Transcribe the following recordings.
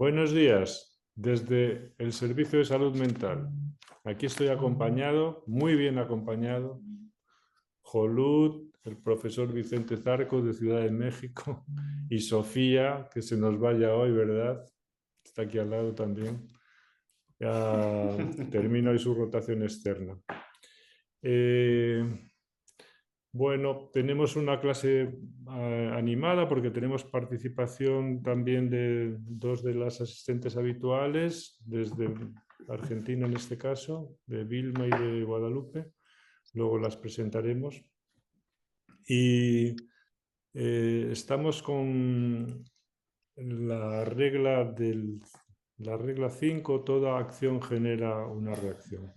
Buenos días, desde el Servicio de Salud Mental. Aquí estoy acompañado, muy bien acompañado, Jolud, el profesor Vicente Zarco de Ciudad de México y Sofía, que se nos vaya hoy, ¿verdad? Está aquí al lado también. Ya termina hoy su rotación externa. Bueno, tenemos una clase animada porque tenemos participación también de dos de las asistentes habituales, desde Argentina en este caso, de Vilma y de Guadalupe. Luego las presentaremos. Y estamos con la regla 5, toda acción genera una reacción.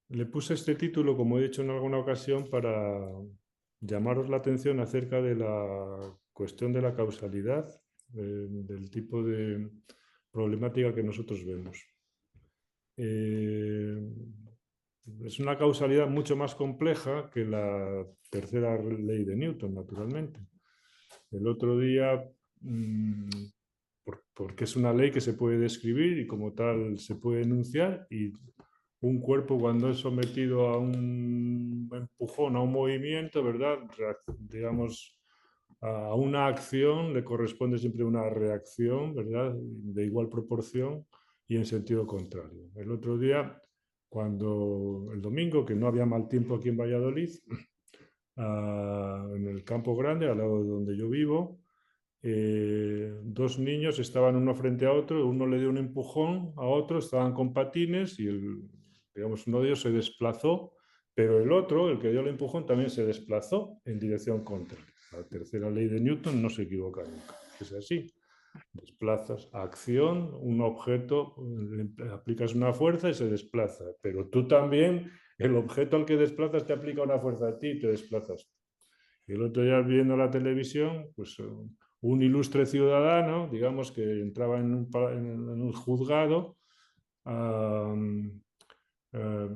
Le puse este título, como he dicho en alguna ocasión, para llamaros la atención acerca de la cuestión de la causalidad, del tipo de problemática que nosotros vemos. Es una causalidad mucho más compleja que la tercera ley de Newton, naturalmente. El otro día, porque es una ley que se puede describir y como tal se puede enunciar, y un cuerpo cuando es sometido a un empujón, a un movimiento, ¿verdad? Digamos, a una acción le corresponde siempre una reacción, ¿verdad? De igual proporción y en sentido contrario. El otro día, el domingo, que no había mal tiempo aquí en Valladolid, en el Campo Grande, al lado de donde yo vivo, dos niños estaban uno frente a otro, uno le dio un empujón a otro, estaban con patines y digamos, uno de ellos se desplazó, pero el otro, el que dio el empujón, también se desplazó en dirección contraria. La tercera ley de Newton no se equivoca nunca, es así. Desplazas acción, un objeto, le aplicas una fuerza y se desplaza, pero tú también, el objeto al que desplazas te aplica una fuerza a ti y te desplazas. Y el otro día viendo la televisión, pues un ilustre ciudadano, digamos, que entraba en un juzgado,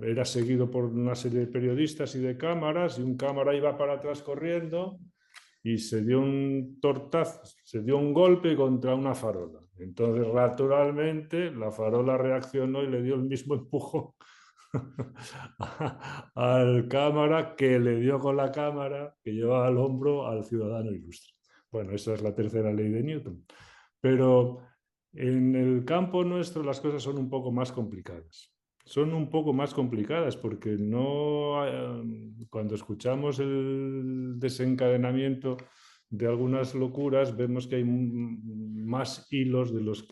era seguido por una serie de periodistas y de cámaras, y un cámara iba para atrás corriendo y se dio un tortazo, se dio un golpe contra una farola. Entonces, naturalmente, la farola reaccionó y le dio el mismo empujón al cámara que le dio con la cámara que llevaba al hombro al ciudadano ilustre. Bueno, esa es la tercera ley de Newton. Pero en el campo nuestro las cosas son un poco más complicadas. Son un poco más complicadas porque no, cuando escuchamos el desencadenamiento de algunas locuras, vemos que hay más hilos de los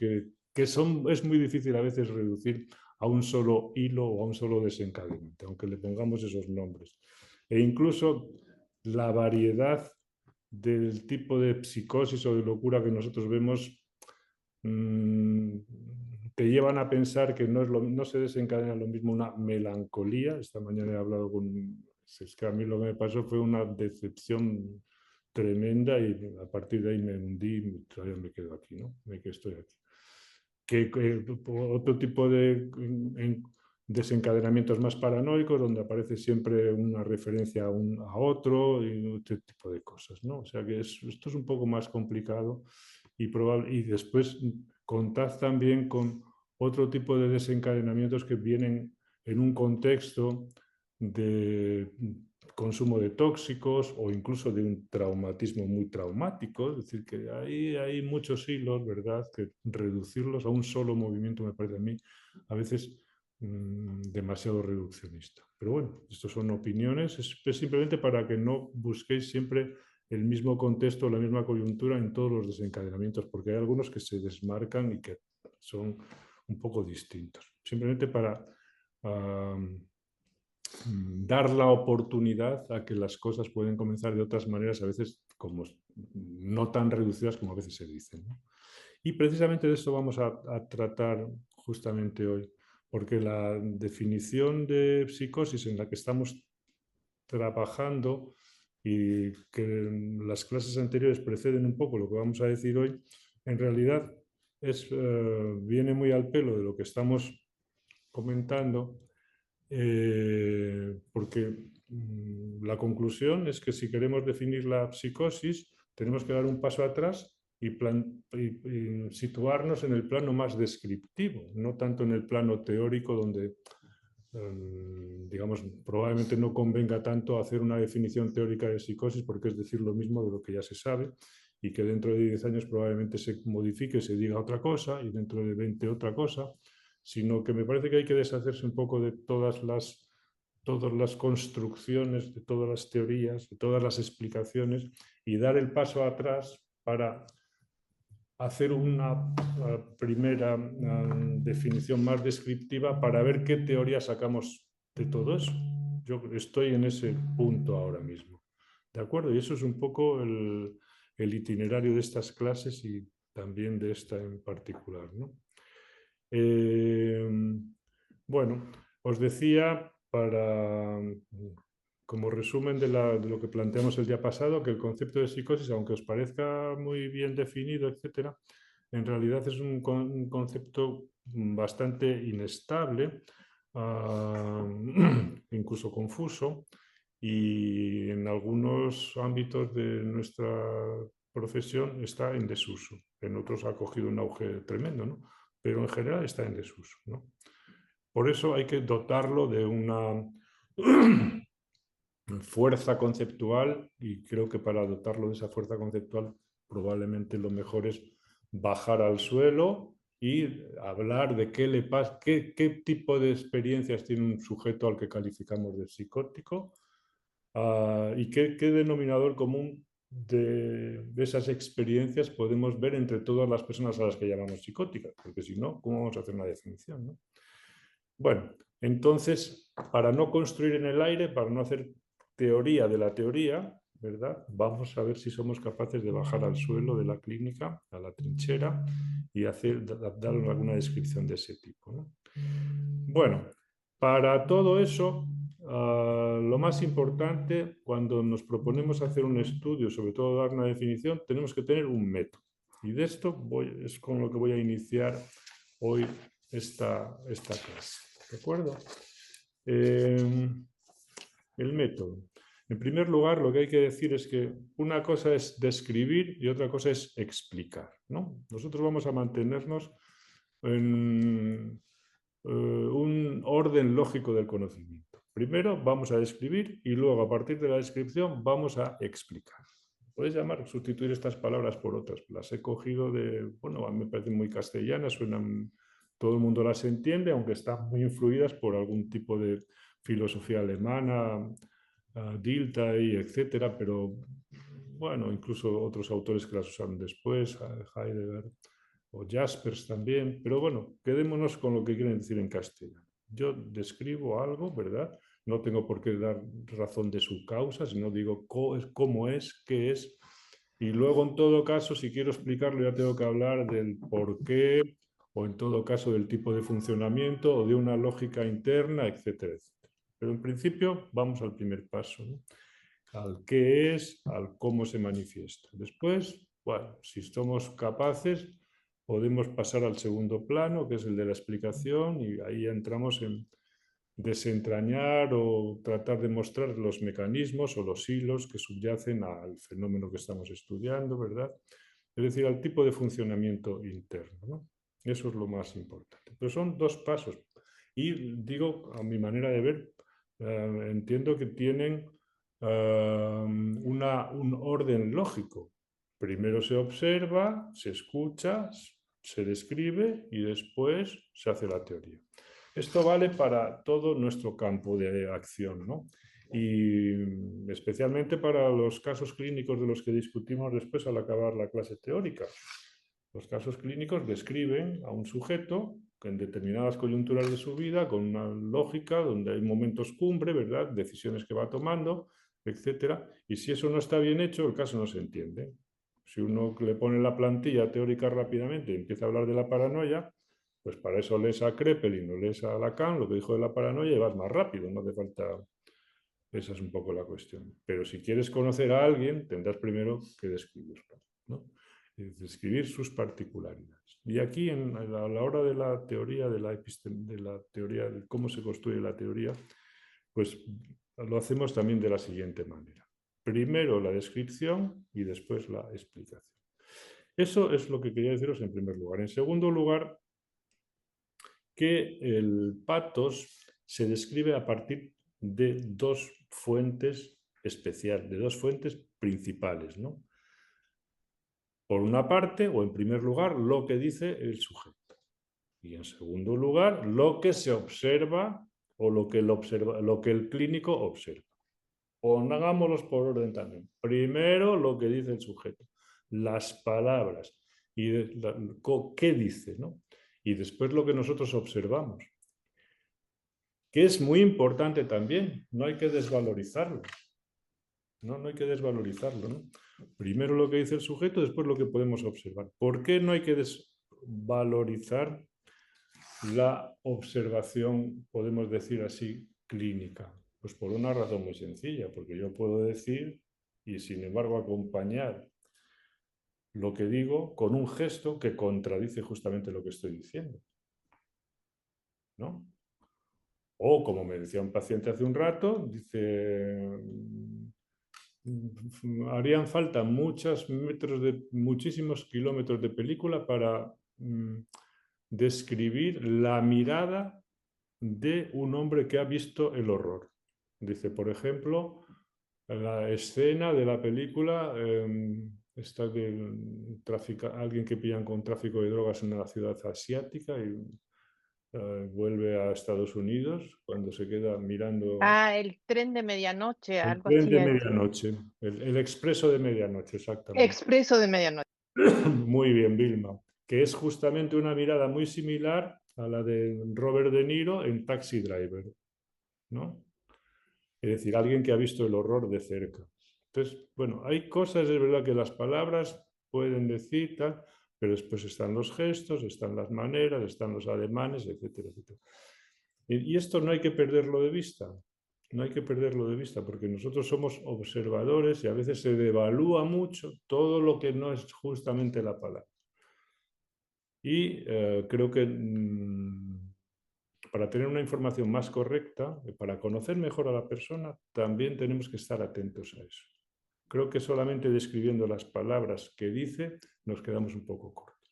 es muy difícil a veces reducir a un solo hilo o a un solo desencadenante, aunque le pongamos esos nombres. E incluso la variedad del tipo de psicosis o de locura que nosotros vemos te llevan a pensar que no se desencadena lo mismo una melancolía. Esta mañana he hablado es que a mí lo que me pasó fue una decepción tremenda y a partir de ahí me hundí y todavía me quedo aquí, ¿no? Que estoy aquí. Que otro tipo de desencadenamientos más paranoicos, donde aparece siempre una referencia a otro y otro tipo de cosas, ¿no? O sea que esto es un poco más complicado y después contad también con otro tipo de desencadenamientos que vienen en un contexto de consumo de tóxicos o incluso de un traumatismo muy traumático, es decir, que hay muchos hilos, ¿verdad? Que reducirlos a un solo movimiento me parece a mí a veces demasiado reduccionista. Pero bueno, estas son opiniones, es simplemente para que no busquéis siempre el mismo contexto, la misma coyuntura en todos los desencadenamientos, porque hay algunos que se desmarcan y que son un poco distintos. Simplemente para dar la oportunidad a que las cosas pueden comenzar de otras maneras, a veces como no tan reducidas como a veces se dicen, ¿no? Y precisamente de eso vamos a tratar justamente hoy, porque la definición de psicosis en la que estamos trabajando y que las clases anteriores preceden un poco lo que vamos a decir hoy, en realidad viene muy al pelo de lo que estamos comentando, porque la conclusión es que si queremos definir la psicosis, tenemos que dar un paso atrás y situarnos en el plano más descriptivo, no tanto en el plano teórico donde, digamos, probablemente no convenga tanto hacer una definición teórica de psicosis porque es decir lo mismo de lo que ya se sabe y que dentro de 10 años probablemente se modifique, se diga otra cosa y dentro de 20 otra cosa, sino que me parece que hay que deshacerse un poco de todas las construcciones, de todas las teorías, de todas las explicaciones y dar el paso atrás para hacer una primera definición más descriptiva para ver qué teoría sacamos de todo eso. Yo estoy en ese punto ahora mismo. ¿De acuerdo? Y eso es un poco el itinerario de estas clases y también de esta en particular, ¿no? Bueno, os decía como resumen de lo que planteamos el día pasado, que el concepto de psicosis, aunque os parezca muy bien definido, etcétera, en realidad es un concepto bastante inestable, incluso confuso, y en algunos ámbitos de nuestra profesión está en desuso. En otros ha cogido un auge tremendo, ¿no? Pero en general está en desuso, ¿no? Por eso hay que dotarlo de una fuerza conceptual y creo que para dotarlo de esa fuerza conceptual probablemente lo mejor es bajar al suelo y hablar de qué le pasa, qué tipo de experiencias tiene un sujeto al que calificamos de psicótico y qué denominador común de esas experiencias podemos ver entre todas las personas a las que llamamos psicóticas, porque si no, ¿cómo vamos a hacer una definición, no? Bueno, entonces, para no construir en el aire, para no hacer teoría de la teoría, ¿verdad? Vamos a ver si somos capaces de bajar al suelo de la clínica, a la trinchera, y dar alguna descripción de ese tipo, ¿no? Bueno, para todo eso, lo más importante, cuando nos proponemos hacer un estudio, sobre todo dar una definición, tenemos que tener un método. Y de esto es con lo que voy a iniciar hoy esta clase. ¿De acuerdo? El método. En primer lugar, lo que hay que decir es que una cosa es describir y otra cosa es explicar, ¿no? Nosotros vamos a mantenernos en un orden lógico del conocimiento. Primero vamos a describir y luego a partir de la descripción vamos a explicar. Puedes sustituir estas palabras por otras. Las he cogido bueno, me parecen muy castellanas, suenan, todo el mundo las entiende, aunque están muy influidas por algún tipo de filosofía alemana, Dilthey, etcétera, pero bueno, incluso otros autores que las usaron después, Heidegger o Jaspers también, pero bueno, quedémonos con lo que quieren decir en castellano. Yo describo algo, ¿verdad? No tengo por qué dar razón de su causa, sino digo cómo es, qué es, y luego en todo caso, si quiero explicarlo, ya tengo que hablar del por qué, o en todo caso del tipo de funcionamiento, o de una lógica interna, etcétera, etcétera. Pero en principio vamos al primer paso, ¿no? Al qué es, al cómo se manifiesta. Después, bueno, si somos capaces, podemos pasar al segundo plano, que es el de la explicación, y ahí entramos en desentrañar o tratar de mostrar los mecanismos o los hilos que subyacen al fenómeno que estamos estudiando, ¿verdad? Es decir, al tipo de funcionamiento interno, ¿no? Eso es lo más importante. Pero son dos pasos. Y digo, a mi manera de ver, entiendo que tienen un orden lógico. Primero se observa, se escucha, se describe y después se hace la teoría. Esto vale para todo nuestro campo de acción, ¿no? Y especialmente para los casos clínicos de los que discutimos después al acabar la clase teórica. Los casos clínicos describen a un sujeto que en determinadas coyunturas de su vida, con una lógica, donde hay momentos cumbre, ¿verdad? Decisiones que va tomando, etcétera. Y si eso no está bien hecho, el caso no se entiende. Si uno le pone la plantilla teórica rápidamente y empieza a hablar de la paranoia, pues para eso lees a Kraepelin o lees a Lacan, lo que dijo de la paranoia, y vas más rápido, no hace falta. Esa es un poco la cuestión. Pero si quieres conocer a alguien, tendrás primero que describirlo, ¿no? Describir sus particularidades. Y aquí, a la hora de la teoría, de la teoría, de cómo se construye la teoría, pues lo hacemos también de la siguiente manera. Primero la descripción y después la explicación. Eso es lo que quería deciros en primer lugar. En segundo lugar, que el patos se describe a partir de dos fuentes especiales, de dos fuentes principales, ¿no? Por una parte, o en primer lugar, lo que dice el sujeto. Y en segundo lugar, lo que se observa o lo que el clínico observa. Pongámoslos por orden también. Primero, lo que dice el sujeto, las palabras y qué dice, ¿no? Y después lo que nosotros observamos, que es muy importante también, no hay que desvalorizarlo. No hay que desvalorizarlo, ¿no? Primero lo que dice el sujeto, después lo que podemos observar. ¿Por qué no hay que desvalorizar la observación, podemos decir así, clínica? Pues por una razón muy sencilla, porque yo puedo decir y sin embargo acompañar lo que digo con un gesto que contradice justamente lo que estoy diciendo, ¿no? O como me decía un paciente hace un rato, dice, harían falta muchísimos kilómetros de película para describir la mirada de un hombre que ha visto el horror. Dice, por ejemplo, la escena de la película está de alguien que pillan con tráfico de drogas en una ciudad asiática y vuelve a Estados Unidos cuando se queda mirando. Ah, el tren de medianoche, El algo tren así de es. medianoche, el expreso de medianoche, exactamente. Expreso de medianoche. Muy bien, Vilma. Que es justamente una mirada muy similar a la de Robert De Niro en Taxi Driver, ¿no? Es decir, alguien que ha visto el horror de cerca. Entonces, bueno, hay cosas, es verdad que las palabras pueden decir tal, pero después están los gestos, están las maneras, están los ademanes, etcétera, etcétera. Y esto no hay que perderlo de vista. No hay que perderlo de vista porque nosotros somos observadores y a veces se devalúa mucho todo lo que no es justamente la palabra. Y creo que para tener una información más correcta, para conocer mejor a la persona, también tenemos que estar atentos a eso. Creo que solamente describiendo las palabras que dice nos quedamos un poco cortos.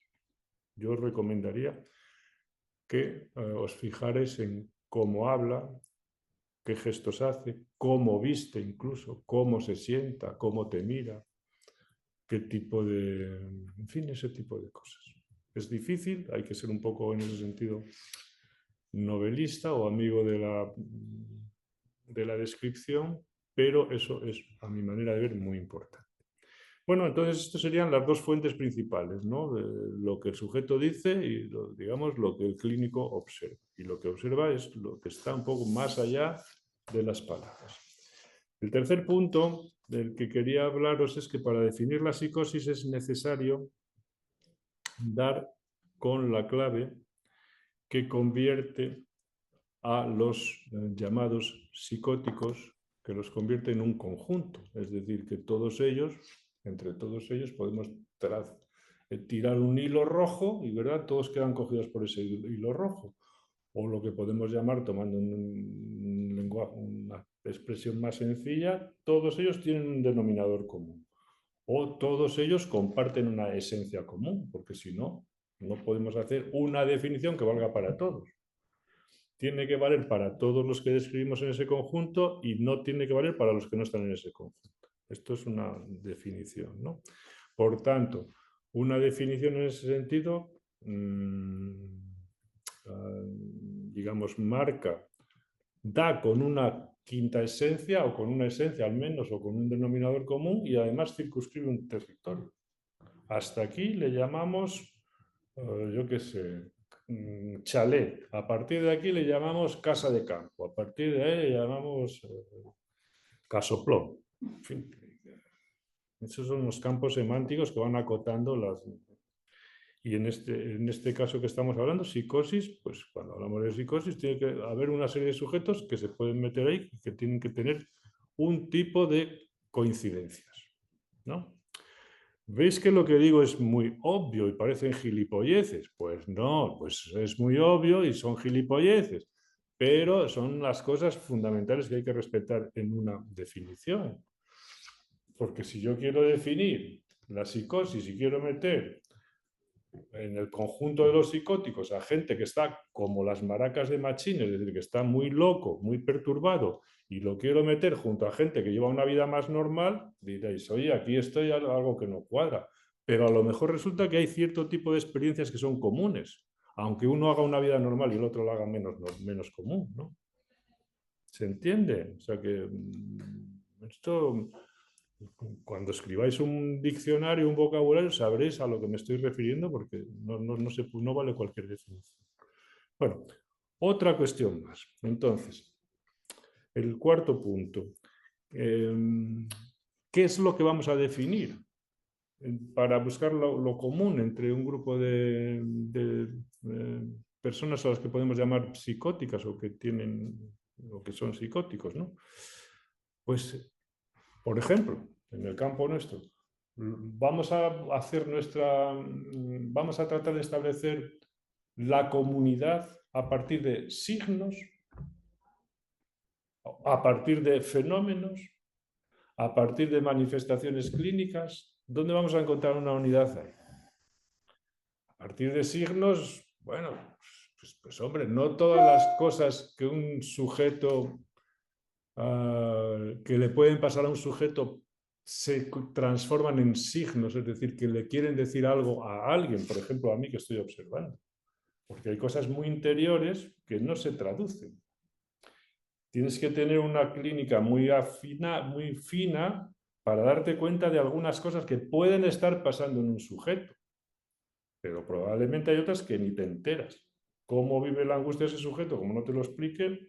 Yo os recomendaría que os fijarais en cómo habla, qué gestos hace, cómo viste incluso, cómo se sienta, cómo te mira, qué tipo de... En fin, ese tipo de cosas. Es difícil, hay que ser un poco en ese sentido novelista o amigo de la descripción, pero eso es, a mi manera de ver, muy importante. Bueno, entonces estas serían las dos fuentes principales, ¿no? De lo que el sujeto dice y, digamos, lo que el clínico observa. Y lo que observa es lo que está un poco más allá de las palabras. El tercer punto del que quería hablaros es que para definir la psicosis es necesario dar con la clave que convierte a los llamados psicóticos, que los convierte en un conjunto. Es decir, que todos ellos, entre todos ellos, podemos tirar un hilo rojo y, ¿verdad?, todos quedan cogidos por ese hilo rojo. O lo que podemos llamar, tomando un lenguaje, una expresión más sencilla, todos ellos tienen un denominador común. O todos ellos comparten una esencia común, porque si no, no podemos hacer una definición que valga para todos. Tiene que valer para todos los que describimos en ese conjunto y no tiene que valer para los que no están en ese conjunto. Esto es una definición, ¿no? Por tanto, una definición en ese sentido, digamos, marca, da con una quinta esencia o con una esencia al menos o con un denominador común y además circunscribe un territorio. Hasta aquí le llamamos, yo qué sé, chalet. A partir de aquí le llamamos casa de campo. A partir de ahí le llamamos casoplón. En fin, esos son los campos semánticos que van acotando las... Y en este caso que estamos hablando, psicosis, pues cuando hablamos de psicosis tiene que haber una serie de sujetos que se pueden meter ahí y que tienen que tener un tipo de coincidencias, ¿no? ¿Veis que lo que digo es muy obvio y parecen gilipolleces? Pues no, pues es muy obvio y son gilipolleces, pero son las cosas fundamentales que hay que respetar en una definición. Porque si yo quiero definir la psicosis y quiero meter en el conjunto de los psicóticos a gente que está como las maracas de Machín, es decir, que está muy loco, muy perturbado, y lo quiero meter junto a gente que lleva una vida más normal, diréis, oye, aquí estoy algo que no cuadra. Pero a lo mejor resulta que hay cierto tipo de experiencias que son comunes, aunque uno haga una vida normal y el otro la haga menos común, ¿no? ¿Se entiende? O sea que esto, cuando escribáis un diccionario, un vocabulario, sabréis a lo que me estoy refiriendo porque no vale cualquier definición. Bueno, otra cuestión más. Entonces, el cuarto punto. ¿Qué es lo que vamos a definir para buscar lo común entre un grupo de personas a las que podemos llamar psicóticas o que tienen o que son psicóticos, ¿no? Pues, por ejemplo, en el campo nuestro, vamos a vamos a tratar de establecer la comunidad a partir de signos, a partir de fenómenos, a partir de manifestaciones clínicas. ¿Dónde vamos a encontrar una unidad ahí? A partir de signos, bueno, pues hombre, no todas las cosas que un sujeto, que le pueden pasar a un sujeto se transforman en signos, es decir, que le quieren decir algo a alguien, por ejemplo, a mí que estoy observando, porque hay cosas muy interiores que no se traducen. Tienes que tener una clínica muy fina para darte cuenta de algunas cosas que pueden estar pasando en un sujeto, pero probablemente hay otras que ni te enteras. ¿Cómo vive la angustia ese sujeto? Como no te lo expliquen,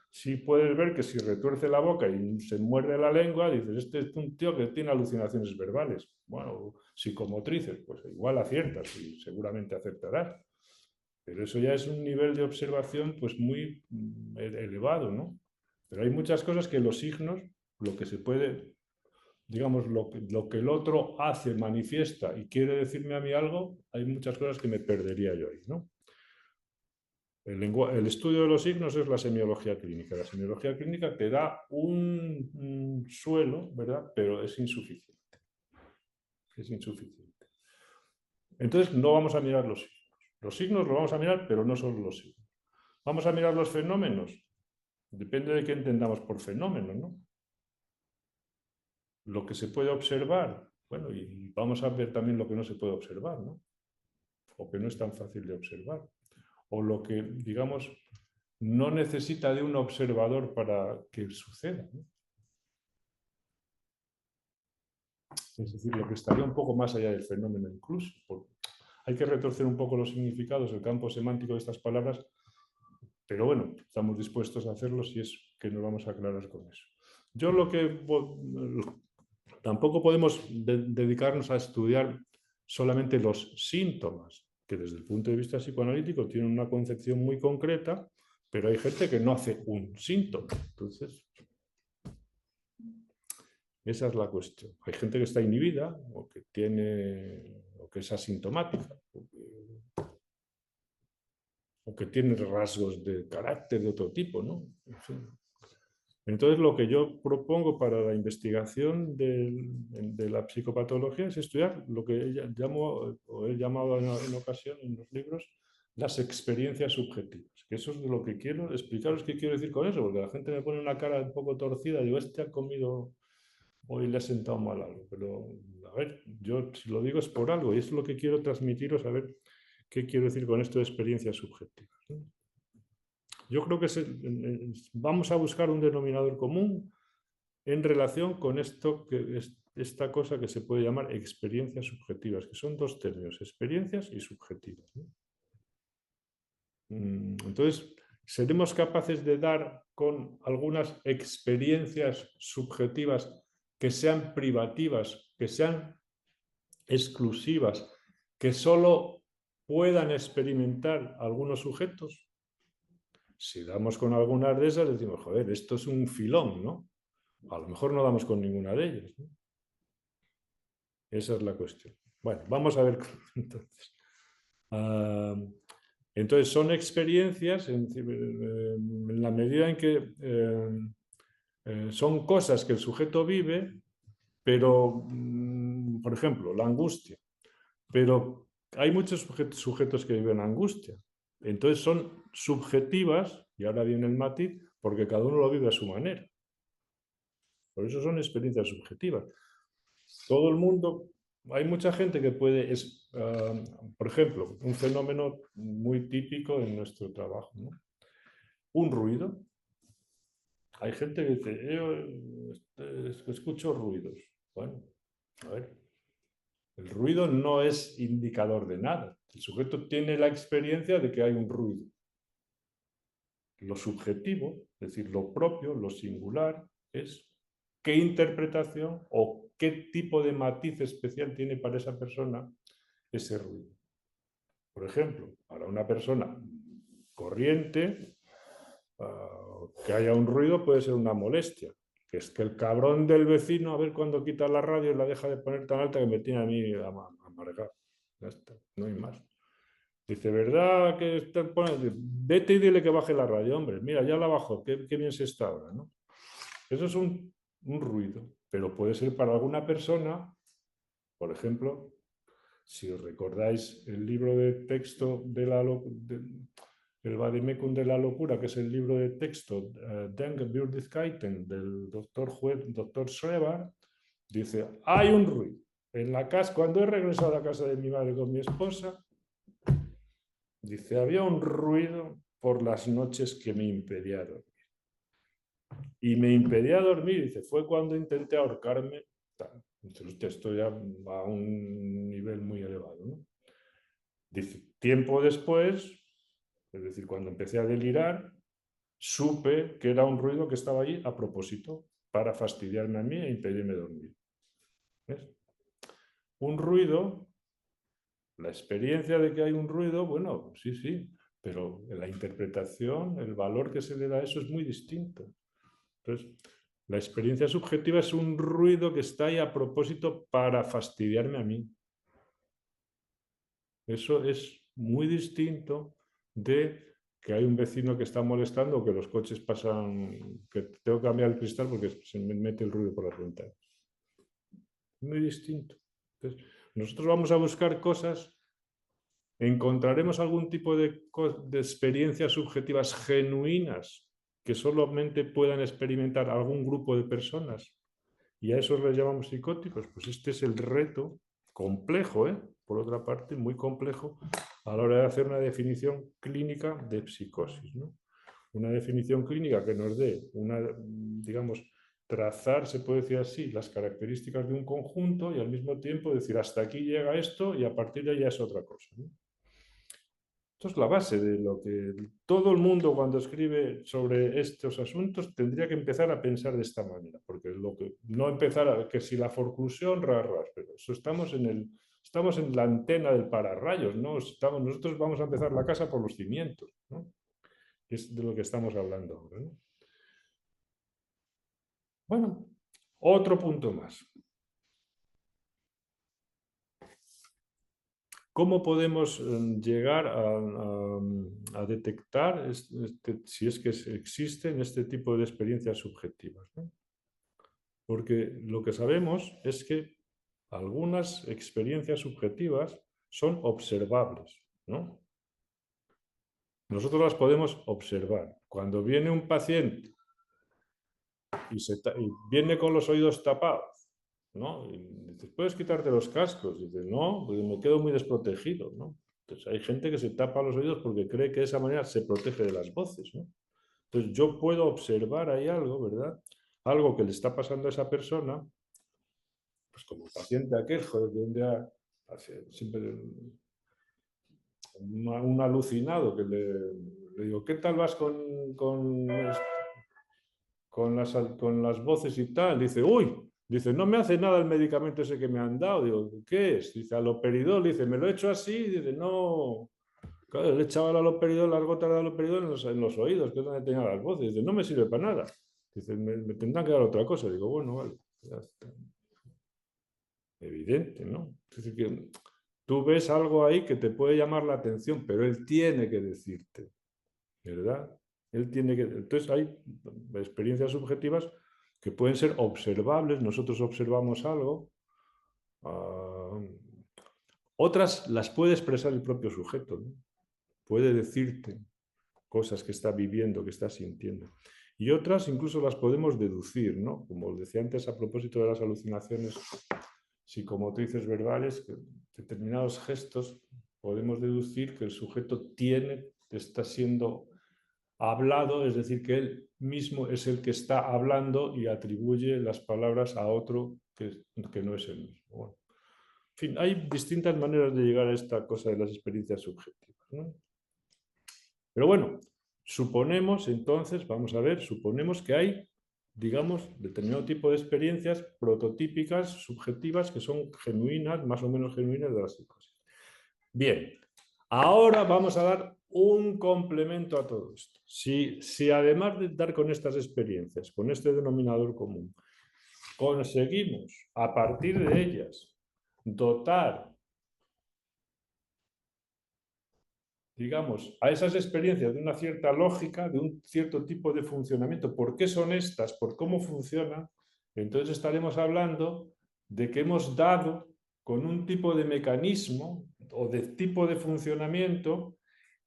sí puedes ver que si retuerce la boca y se muerde la lengua, dices, este es un tío que tiene alucinaciones verbales. Bueno, psicomotrices, pues igual aciertas y seguramente acertarás. Pero eso ya es un nivel de observación pues muy elevado, ¿no? Pero hay muchas cosas que los signos, lo que se puede, digamos, lo que el otro hace, manifiesta y quiere decirme a mí algo, hay muchas cosas que me perdería yo ahí, ¿no? El estudio de los signos es la semiología clínica. La semiología clínica te da un suelo, ¿verdad? Pero es insuficiente. Es insuficiente. Entonces no vamos a mirar los signos. Los signos los vamos a mirar, pero no solo los signos. Vamos a mirar los fenómenos. Depende de qué entendamos por fenómeno, ¿no? Lo que se puede observar, bueno, y vamos a ver también lo que no se puede observar, ¿no? O que no es tan fácil de observar. O lo que, digamos, no necesita de un observador para que suceda, ¿no? Es decir, lo que estaría un poco más allá del fenómeno incluso. Hay que retorcer un poco los significados, el campo semántico de estas palabras, pero bueno, estamos dispuestos a hacerlo si es que nos vamos a aclarar con eso. Yo lo que tampoco podemos dedicarnos a estudiar solamente los síntomas, que desde el punto de vista psicoanalítico tienen una concepción muy concreta, pero hay gente que no hace un síntoma. Entonces, esa es la cuestión. Hay gente que está inhibida o que es asintomática o que tiene rasgos de carácter de otro tipo, ¿no? En fin. Entonces, lo que yo propongo para la investigación de la psicopatología es estudiar lo que he llamado en ocasión en los libros las experiencias subjetivas. Que eso es de lo que quiero explicaros qué quiero decir con eso, porque la gente me pone una cara un poco torcida, digo, este ha comido, hoy le ha sentado mal algo, pero a ver, yo si lo digo es por algo y es lo que quiero transmitiros, a ver qué quiero decir con esto de experiencias subjetivas, ¿no? Yo creo que vamos a buscar un denominador común en relación con esta cosa que se puede llamar experiencias subjetivas, que son dos términos, experiencias y subjetivas, ¿no? Entonces, seremos capaces de dar con algunas experiencias subjetivas que sean privativas, que sean exclusivas, que solo puedan experimentar algunos sujetos. Si damos con algunas de esas, decimos, joder, esto es un filón, ¿no? A lo mejor no damos con ninguna de ellas, ¿no? Esa es la cuestión. Bueno, vamos a ver entonces. Entonces, son experiencias en la medida en que son cosas que el sujeto vive Pero, por ejemplo, la angustia. Pero hay muchos sujetos que viven angustia. Entonces son subjetivas, y ahora viene el matiz, porque cada uno lo vive a su manera. Por eso son experiencias subjetivas. Todo el mundo, hay mucha gente que puede, por ejemplo, un fenómeno muy típico en nuestro trabajo, ¿no? Un ruido. Hay gente que dice, yo escucho ruidos. Bueno, a ver, el ruido no es indicador de nada. El sujeto tiene la experiencia de que hay un ruido. Lo subjetivo, es decir, lo propio, lo singular, es qué interpretación o qué tipo de matiz especial tiene para esa persona ese ruido. Por ejemplo, para una persona corriente, que haya un ruido puede ser una molestia. Que es que el cabrón del vecino, a ver cuándo quita la radio y la deja de poner tan alta que me tiene a mí amargado. Ya está, no hay más. Dice, ¿verdad que están poniendo? Vete y dile que baje la radio, hombre. Mira, ya la bajó, qué bien se está ahora, ¿no? Eso es un ruido, pero puede ser para alguna persona, por ejemplo, si os recordáis el libro de texto de el Vademecum de la locura, que es el libro de texto Denke del doctor Schreber, dice, hay un ruido. En la casa, cuando he regresado a la casa de mi madre con mi esposa, dice, había un ruido por las noches que me impedía dormir. Y me impedía dormir, dice, fue cuando intenté ahorcarme. Dice, esto ya va a un nivel muy elevado, ¿no? Dice, tiempo después, es decir, cuando empecé a delirar, supe que era un ruido que estaba allí a propósito, para fastidiarme a mí e impedirme dormir. ¿Ves? Un ruido, la experiencia de que hay un ruido, bueno, sí, sí, pero la interpretación, el valor que se le da a eso es muy distinto. Entonces, la experiencia subjetiva es un ruido que está ahí a propósito para fastidiarme a mí. Eso es muy distinto de que hay un vecino que está molestando o que los coches pasan, que tengo que cambiar el cristal porque se me mete el ruido por las ventanas. Muy distinto. Entonces, nosotros vamos a buscar cosas, encontraremos algún tipo de experiencias subjetivas genuinas que solamente puedan experimentar algún grupo de personas y a eso les llamamos psicóticos. Pues este es el reto complejo, por otra parte, muy complejo a la hora de hacer una definición clínica de psicosis, ¿no? Una definición clínica que nos dé una, digamos, trazar, se puede decir así, las características de un conjunto y al mismo tiempo decir hasta aquí llega esto y a partir de ahí ya es otra cosa, ¿no? Esto es la base de lo que todo el mundo cuando escribe sobre estos asuntos tendría que empezar a pensar de esta manera, porque lo que, no empezar a que si la forclusión, pero eso estamos en la antena del pararrayos, ¿no? Nosotros vamos a empezar la casa por los cimientos, ¿no? Es de lo que estamos hablando ahora, ¿no? Bueno, otro punto más. ¿Cómo podemos llegar a detectar si es que existen este tipo de experiencias subjetivas, ¿no? Porque lo que sabemos es que algunas experiencias subjetivas son observables, ¿no? Nosotros las podemos observar. Cuando viene un paciente y viene con los oídos tapados, ¿no? Y dices, ¿puedes quitarte los cascos? Y dices, no, porque me quedo muy desprotegido, ¿no? Entonces hay gente que se tapa los oídos porque cree que de esa manera se protege de las voces, ¿no? Entonces yo puedo observar ahí algo, ¿verdad? Algo que le está pasando a esa persona, pues como el paciente aquel, joder, de un día, siempre un alucinado, que le digo, ¿qué tal vas con las voces y tal? Dice, uy, dice, no me hace nada el medicamento ese que me han dado. Digo, ¿qué es? Dice, aloperidol. Dice, me lo he hecho así. Dice, no. Claro, le echaba el aloperidol, las gotas de aloperidol en los oídos, que es donde tenía las voces. Dice, no me sirve para nada. Dice, me tendrán que dar otra cosa. Digo, bueno, vale. Ya está. Evidente, ¿no? Es decir, que tú ves algo ahí que te puede llamar la atención, pero él tiene que decirte, ¿verdad? Él tiene que... Entonces hay experiencias subjetivas que pueden ser observables, nosotros observamos algo, otras las puede expresar el propio sujeto, ¿no? Puede decirte cosas que está viviendo, que está sintiendo. Y otras incluso las podemos deducir, ¿no? Como decía antes a propósito de las alucinaciones psicomotrices verbales, que determinados gestos podemos deducir que el sujeto está siendo hablado, es decir, que él mismo es el que está hablando y atribuye las palabras a otro que no es él mismo. Bueno, en fin, hay distintas maneras de llegar a esta cosa de las experiencias subjetivas, ¿no? Pero bueno, suponemos entonces, vamos a ver, suponemos que hay, digamos, determinado tipo de experiencias prototípicas, subjetivas, que son genuinas, más o menos genuinas de la psicosis. Bien, ahora vamos a dar un complemento a todo esto. Si además de dar con estas experiencias, con este denominador común, conseguimos a partir de ellas dotar, digamos, a esas experiencias de una cierta lógica, de un cierto tipo de funcionamiento, ¿por qué son estas? ¿Por cómo funcionan? Entonces estaremos hablando de que hemos dado con un tipo de mecanismo o de tipo de funcionamiento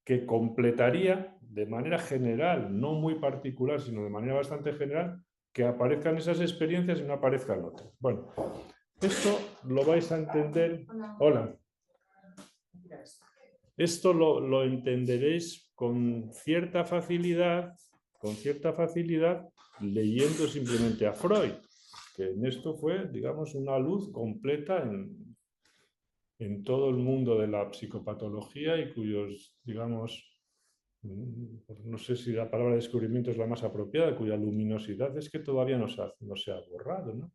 que completaría de manera general, no muy particular, sino de manera bastante general, que aparezcan esas experiencias y no aparezcan otras. Bueno, esto lo vais a entender. Hola. Esto lo entenderéis con cierta facilidad leyendo simplemente a Freud, que en esto fue, digamos, una luz completa en todo el mundo de la psicopatología y cuyos, digamos, no sé si la palabra descubrimiento es la más apropiada, cuya luminosidad es que todavía no se ha borrado, ¿no?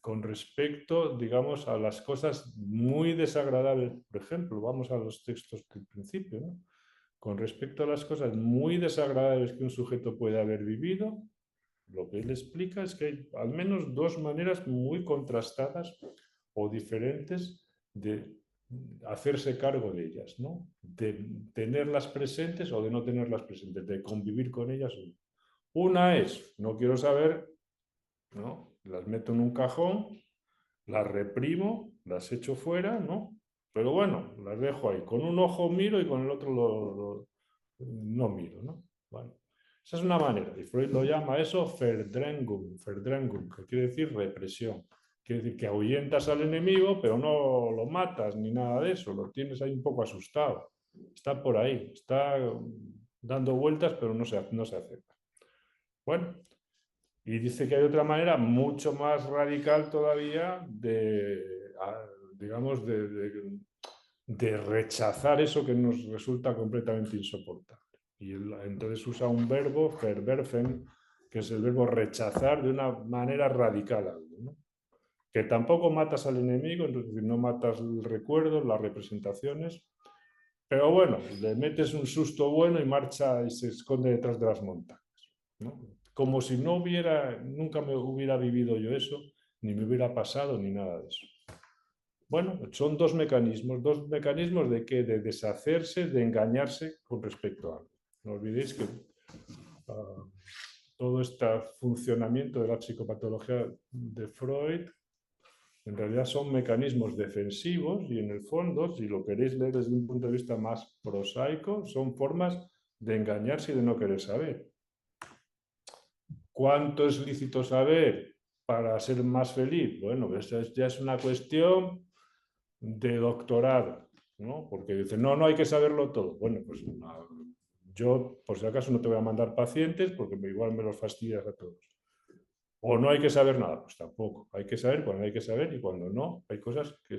Con respecto, digamos, a las cosas muy desagradables, por ejemplo, vamos a los textos del principio, ¿no? Con respecto a las cosas muy desagradables que un sujeto puede haber vivido, lo que él explica es que hay al menos dos maneras muy contrastadas o diferentes de hacerse cargo de ellas, ¿no? De tenerlas presentes o de no tenerlas presentes, de convivir con ellas. Una es, no quiero saber, ¿no? Las meto en un cajón, las reprimo, las echo fuera, ¿no? Pero bueno, las dejo ahí. Con un ojo miro y con el otro no miro, ¿no? Bueno, esa es una manera. Y Freud lo llama eso Verdrängung, que quiere decir represión. Quiere decir que ahuyentas al enemigo, pero no lo matas ni nada de eso. Lo tienes ahí un poco asustado. Está por ahí, está dando vueltas, pero no se acerca. Bueno, y dice que hay otra manera mucho más radical todavía digamos, de rechazar eso que nos resulta completamente insoportable. Y entonces usa un verbo, verwerfen, que es el verbo rechazar de una manera radical algo, ¿no? Que tampoco matas al enemigo, es decir, no matas el recuerdo, las representaciones, pero bueno, le metes un susto bueno y marcha y se esconde detrás de las montañas, ¿no? Como si nunca me hubiera vivido yo eso, ni me hubiera pasado, ni nada de eso. Bueno, son dos mecanismos de qué, de deshacerse, de engañarse con respecto a algo. No olvidéis que todo este funcionamiento de la psicopatología de Freud en realidad son mecanismos defensivos y en el fondo, si lo queréis leer desde un punto de vista más prosaico, son formas de engañarse y de no querer saber. ¿Cuánto es lícito saber para ser más feliz? Bueno, esa ya es una cuestión de doctorado, ¿no? Porque dicen, no hay que saberlo todo. Bueno, pues no, yo, por si acaso, no te voy a mandar pacientes porque igual me los fastidias a todos. O no hay que saber nada, pues tampoco. Hay que saber cuando hay que saber y cuando no. Hay cosas que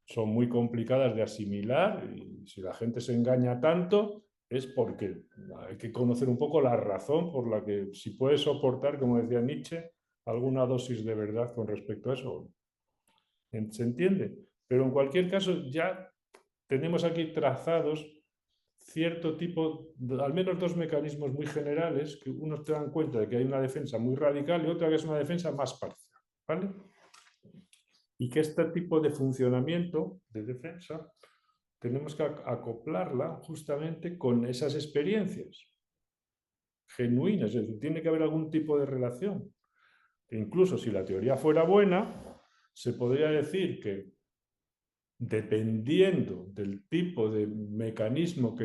son muy complicadas de asimilar y si la gente se engaña tanto es porque hay que conocer un poco la razón por la que si puede soportar, como decía Nietzsche, alguna dosis de verdad con respecto a eso. ¿Se entiende? Pero en cualquier caso ya tenemos aquí trazados cierto tipo, al menos dos mecanismos muy generales, que unos te dan cuenta de que hay una defensa muy radical y otra que es una defensa más parcial, ¿vale? Y que este tipo de funcionamiento de defensa tenemos que acoplarla justamente con esas experiencias. genuina, es decir, tiene que haber algún tipo de relación. E incluso si la teoría fuera buena, se podría decir que dependiendo del tipo de mecanismo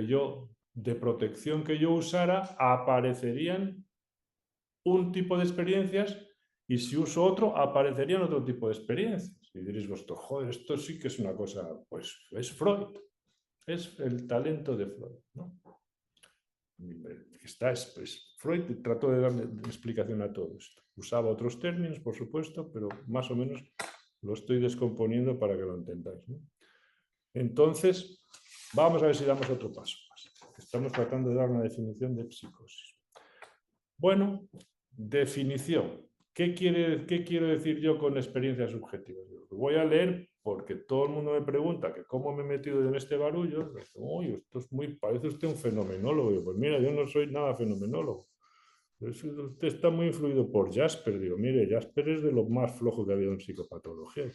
de protección que yo usara, aparecerían un tipo de experiencias y si uso otro, aparecerían otro tipo de experiencias. Y diréis vosotros, joder, esto sí que es una cosa, pues es Freud, es el talento de Freud, ¿no? Freud trató de darle explicación a todo esto. Usaba otros términos, por supuesto, pero más o menos lo estoy descomponiendo para que lo entendáis, ¿no? Entonces, vamos a ver si damos otro paso más. Estamos tratando de dar una definición de psicosis. Bueno, definición. ¿Qué quiero decir yo con experiencias subjetivas? Voy a leer porque todo el mundo me pregunta que cómo me he metido en este barullo. Uy, esto es parece usted un fenomenólogo. Digo, pues mira, yo no soy nada fenomenólogo. Usted está muy influido por Jasper. Digo, mire, Jasper es de lo más flojo que ha habido en psicopatología.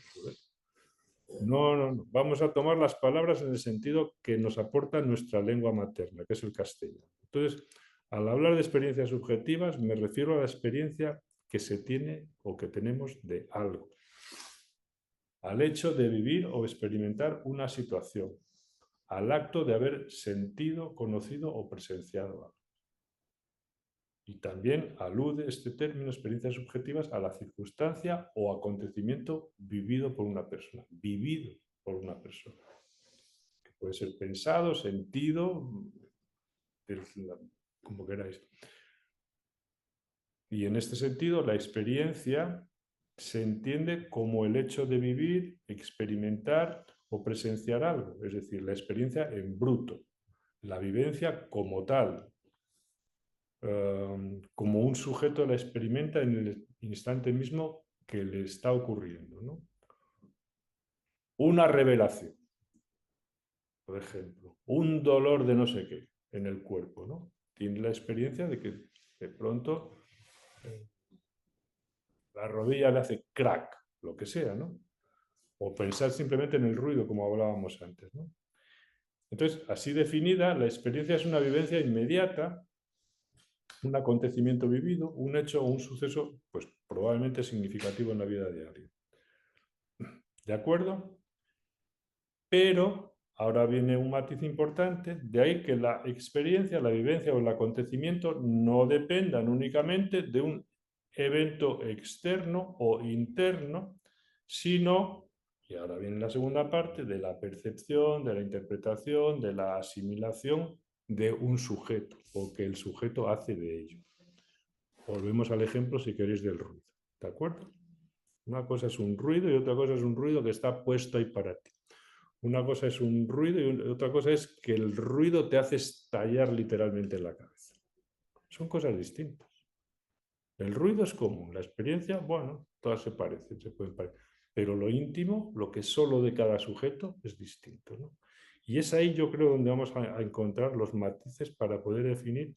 No. Vamos a tomar las palabras en el sentido que nos aporta nuestra lengua materna, que es el castellano. Entonces, al hablar de experiencias subjetivas, me refiero a la experiencia que se tiene o que tenemos de algo, al hecho de vivir o experimentar una situación, al acto de haber sentido, conocido o presenciado algo. Y también alude este término, experiencias subjetivas, a la circunstancia o acontecimiento vivido por una persona, que puede ser pensado, sentido, como queráis. Y en este sentido, la experiencia se entiende como el hecho de vivir, experimentar o presenciar algo, es decir, la experiencia en bruto, la vivencia como tal, como un sujeto la experimenta en el instante mismo que le está ocurriendo, ¿no? Una revelación, por ejemplo, un dolor de no sé qué en el cuerpo, ¿no? Tiene la experiencia de que de pronto la rodilla le hace crack, lo que sea, ¿no? O pensar simplemente en el ruido, como hablábamos antes, ¿no? Entonces, así definida, la experiencia es una vivencia inmediata, un acontecimiento vivido, un hecho o un suceso, pues probablemente significativo en la vida diaria. ¿De acuerdo? Pero ahora viene un matiz importante, de ahí que la experiencia, la vivencia o el acontecimiento no dependan únicamente de un evento externo o interno, sino, y ahora viene la segunda parte, de la percepción, de la interpretación, de la asimilación de un sujeto, o que el sujeto hace de ello. Volvemos al ejemplo, si queréis, del ruido. ¿De acuerdo? Una cosa es un ruido y otra cosa es un ruido que está puesto ahí para ti. Una cosa es un ruido y otra cosa es que el ruido te hace estallar literalmente en la cabeza. Son cosas distintas. El ruido es común, la experiencia, bueno, todas se parecen, se pueden parecer. Pero lo íntimo, lo que es solo de cada sujeto, es distinto, ¿no? Y es ahí, yo creo, donde vamos a encontrar los matices para poder definir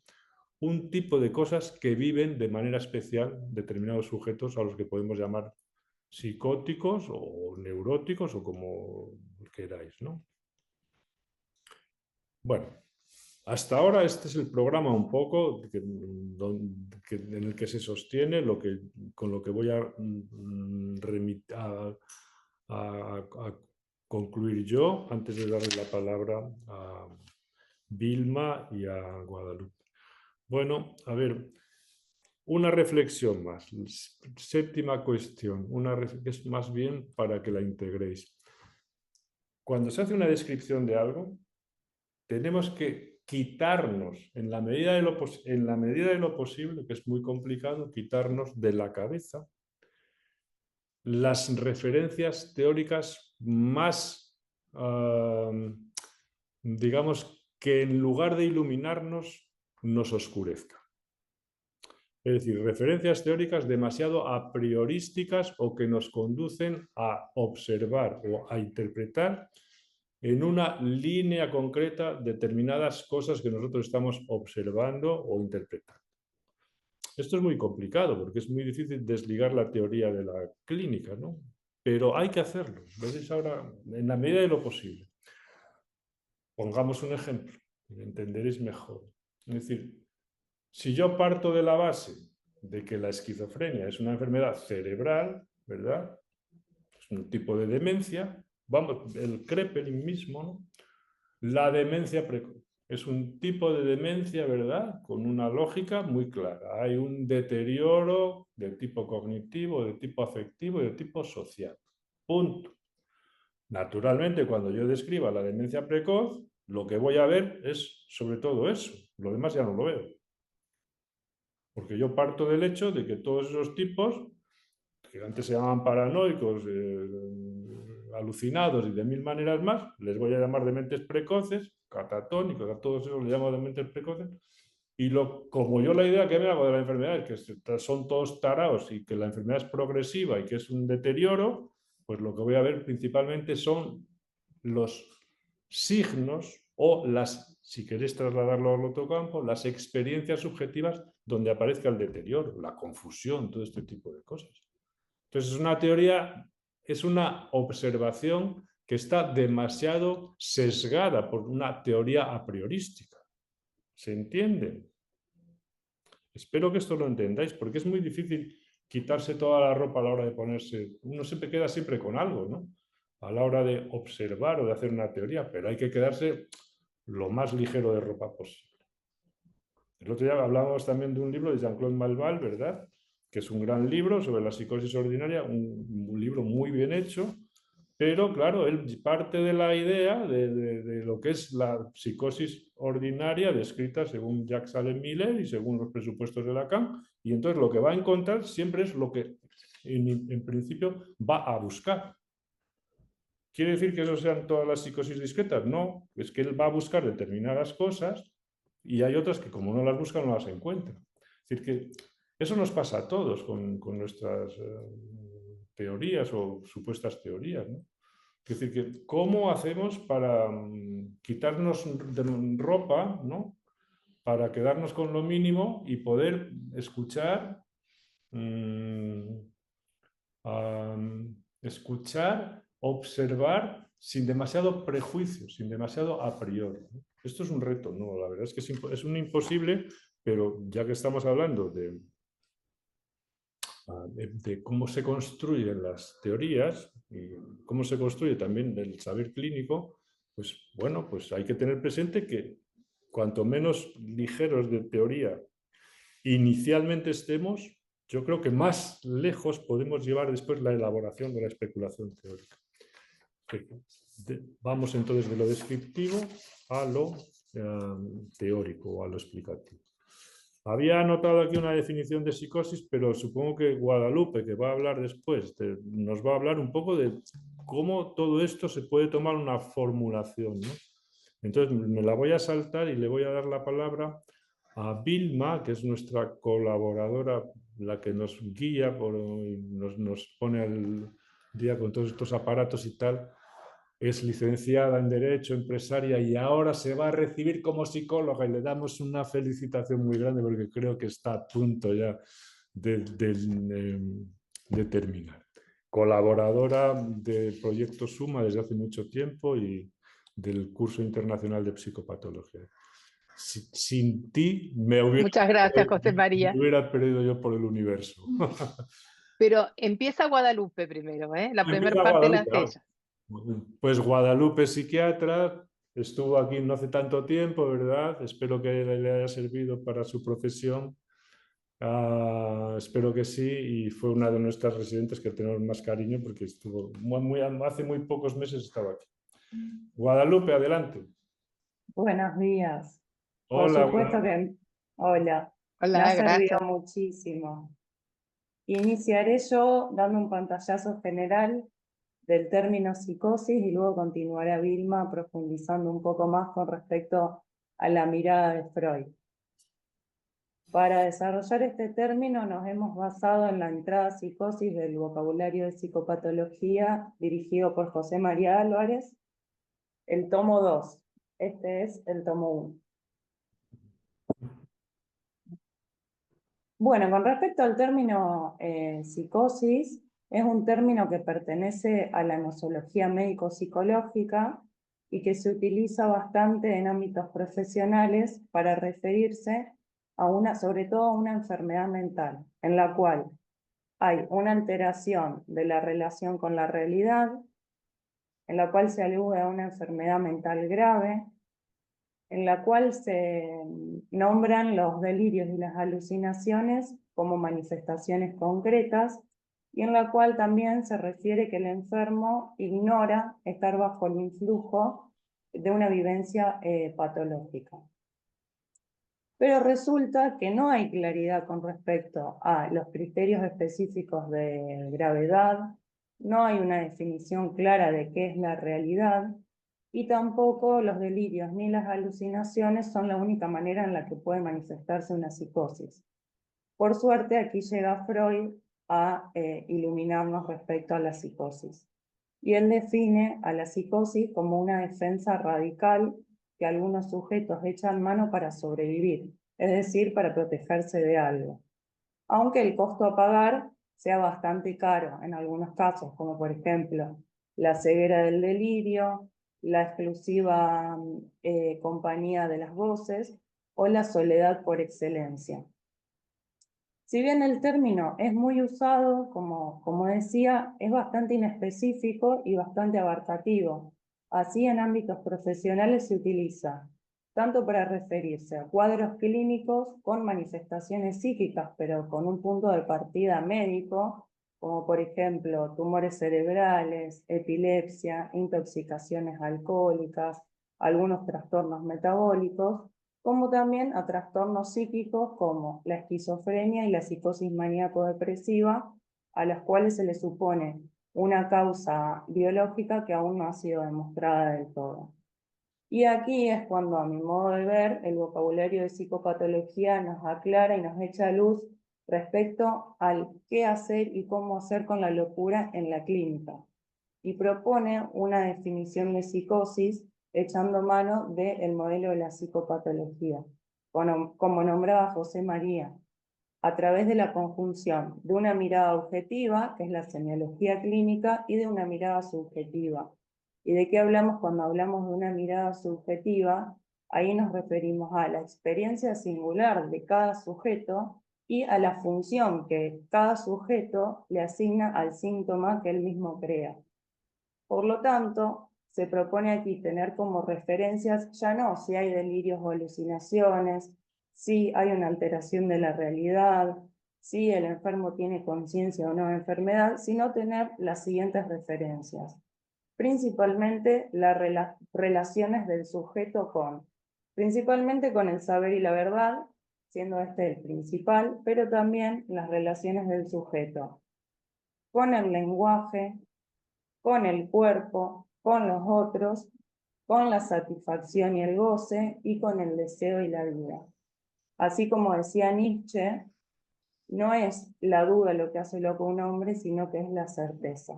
un tipo de cosas que viven de manera especial determinados sujetos a los que podemos llamar psicóticos o neuróticos o como queráis, ¿no? Bueno, hasta ahora este es el programa un poco en el que se sostiene con lo que voy a concluir yo antes de darle la palabra a Vilma y a Guadalupe. Bueno, a ver, una reflexión más. Séptima cuestión, que es más bien para que la integréis. Cuando se hace una descripción de algo, tenemos que quitarnos, en la medida de lo posible, que es muy complicado, quitarnos de la cabeza las referencias teóricas más, digamos, que en lugar de iluminarnos, nos oscurezca. Es decir, referencias teóricas demasiado a priorísticas o que nos conducen a observar o a interpretar en una línea concreta determinadas cosas que nosotros estamos observando o interpretando. Esto es muy complicado porque es muy difícil desligar la teoría de la clínica, ¿no? Pero hay que hacerlo, ¿veis? Ahora, en la medida de lo posible. Pongamos un ejemplo, y entenderéis mejor. Es decir, Si yo parto de la base de que la esquizofrenia es una enfermedad cerebral, ¿verdad? Es un tipo de demencia, vamos, el Kraepelin mismo, ¿no? La demencia precoz es un tipo de demencia, ¿verdad? Con una lógica muy clara. Hay un deterioro de tipo cognitivo, de tipo afectivo y de tipo social. Punto. Naturalmente, cuando yo describa la demencia precoz, lo que voy a ver es sobre todo eso. Lo demás ya no lo veo. Porque yo parto del hecho de que todos esos tipos, que antes se llamaban paranoicos, alucinados y de mil maneras más, les voy a llamar dementes precoces, catatónicos, a todos esos les llamo dementes precoces, y como yo la idea que me hago de la enfermedad es que son todos taraos y que la enfermedad es progresiva y que es un deterioro, pues lo que voy a ver principalmente son los signos o las, si queréis trasladarlo al otro campo, las experiencias subjetivas donde aparezca el deterioro, la confusión, todo este tipo de cosas. Entonces es una teoría, es una observación que está demasiado sesgada por una teoría a priorística. ¿Se entiende? Espero que esto lo entendáis, porque es muy difícil quitarse toda la ropa a la hora de ponerse. Uno siempre queda siempre con algo, ¿no? A la hora de observar o de hacer una teoría, pero hay que quedarse lo más ligero de ropa posible. El otro día hablábamos también de un libro de Jean-Claude Malval, ¿verdad? Que es un gran libro sobre la psicosis ordinaria, un libro muy bien hecho, pero claro, él parte de la idea de lo que es la psicosis ordinaria descrita según Jacques Allen Miller y según los presupuestos de Lacan, y entonces lo que va a encontrar siempre es lo que en principio va a buscar. ¿Quiere decir que eso sean todas las psicosis discretas? No, es que él va a buscar determinadas cosas y hay otras que como no las busca no las encuentra. Es decir, que eso nos pasa a todos con nuestras teorías o supuestas teorías, ¿no? Es decir, que ¿cómo hacemos para quitarnos de ropa, ¿no? Para quedarnos con lo mínimo y poder escuchar, escuchar, observar sin demasiado prejuicio, sin demasiado a priori, ¿no? Esto es un reto, no, la verdad es que es un imposible, pero ya que estamos hablando de cómo se construyen las teorías y cómo se construye también el saber clínico, pues bueno, pues hay que tener presente que cuanto menos ligeros de teoría inicialmente estemos, yo creo que más lejos podemos llevar después la elaboración de la especulación teórica. Vamos entonces de lo descriptivo a lo teórico o a lo explicativo. Había anotado aquí una definición de psicosis, pero supongo que Guadalupe, que va a hablar después, nos va a hablar un poco de cómo todo esto se puede tomar una formulación, ¿no? Entonces me la voy a saltar y le voy a dar la palabra a Vilma, que es nuestra colaboradora, la que nos guía, nos pone al día con todos estos aparatos y tal. Es licenciada en Derecho, empresaria y ahora se va a recibir como psicóloga y le damos una felicitación muy grande porque creo que está a punto ya de terminar. Colaboradora del proyecto Suma desde hace mucho tiempo y del curso internacional de psicopatología. Sin ti Muchas gracias, José me María. hubiera perdido yo por el universo. Pero empieza Guadalupe primero, ¿eh? La primera Empieza parte la Guadalupe. hace ella. Pues Guadalupe, psiquiatra, estuvo aquí no hace tanto tiempo, ¿verdad? Espero que le haya servido para su profesión. Espero que sí, y fue una de nuestras residentes que tenemos más cariño porque estuvo hace muy pocos meses estaba aquí. Guadalupe, adelante. Buenos días. Por Hola, supuesto que, hola, me ha Hola, servido gracias. muchísimo. Iniciaré yo dando un pantallazo general del término psicosis y luego continuará Vilma profundizando un poco más con respecto a la mirada de Freud. Para desarrollar este término nos hemos basado en la entrada psicosis del vocabulario de psicopatología dirigido por José María Álvarez, el tomo 2. Este es el tomo 1. Bueno, con respecto al término psicosis, es un término que pertenece a la nosología médico-psicológica y que se utiliza bastante en ámbitos profesionales para referirse sobre todo a una enfermedad mental, en la cual hay una alteración de la relación con la realidad, en la cual se alude a una enfermedad mental grave, en la cual se nombran los delirios y las alucinaciones como manifestaciones concretas, y en la cual también se refiere que el enfermo ignora estar bajo el influjo de una vivencia patológica. Pero resulta que no hay claridad con respecto a los criterios específicos de gravedad, no hay una definición clara de qué es la realidad, y tampoco los delirios ni las alucinaciones son la única manera en la que puede manifestarse una psicosis. Por suerte, aquí llega Freud a iluminarnos respecto a la psicosis. Y él define a la psicosis como una defensa radical que algunos sujetos echan mano para sobrevivir, es decir, para protegerse de algo. Aunque el costo a pagar sea bastante caro en algunos casos, como por ejemplo la ceguera del delirio, la exclusiva compañía de las voces o la soledad por excelencia. Si bien el término es muy usado, como decía, es bastante inespecífico y bastante abarcativo. Así, en ámbitos profesionales se utiliza tanto para referirse a cuadros clínicos con manifestaciones psíquicas, pero con un punto de partida médico, como por ejemplo tumores cerebrales, epilepsia, intoxicaciones alcohólicas, algunos trastornos metabólicos, como también a trastornos psíquicos como la esquizofrenia y la psicosis maníaco-depresiva, a las cuales se le supone una causa biológica que aún no ha sido demostrada del todo. Y aquí es cuando, a mi modo de ver, el vocabulario de psicopatología nos aclara y nos echa luz respecto al qué hacer y cómo hacer con la locura en la clínica. Y propone una definición de psicosis echando mano del modelo de la psicopatología, como nombraba José María, a través de la conjunción de una mirada objetiva, que es la semiología clínica, y de una mirada subjetiva. ¿Y de qué hablamos cuando hablamos de una mirada subjetiva? Ahí nos referimos a la experiencia singular de cada sujeto y a la función que cada sujeto le asigna al síntoma que él mismo crea. Por lo tanto, se propone aquí tener como referencias ya no si hay delirios o alucinaciones, si hay una alteración de la realidad, si el enfermo tiene conciencia o no de enfermedad, sino tener las siguientes referencias. Principalmente las relaciones del sujeto principalmente con el saber y la verdad, siendo este el principal, pero también las relaciones del sujeto con el lenguaje, con el cuerpo, con los otros, con la satisfacción y el goce, y con el deseo y la vida. Así como decía Nietzsche, no es la duda lo que hace loco a un hombre, sino que es la certeza.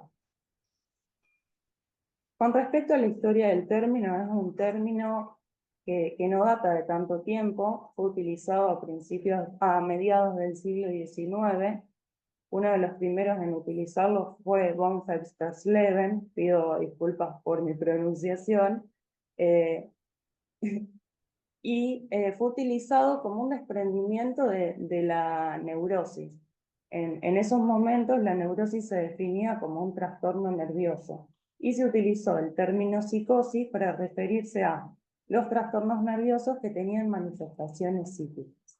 Con respecto a la historia del término, es un término que no data de tanto tiempo, fue utilizado a mediados del siglo XIX. Uno de los primeros en utilizarlo fue von Verstersleben, pido disculpas por mi pronunciación, y fue utilizado como un desprendimiento de la neurosis. En esos momentos la neurosis se definía como un trastorno nervioso y se utilizó el término psicosis para referirse a los trastornos nerviosos que tenían manifestaciones psíquicas.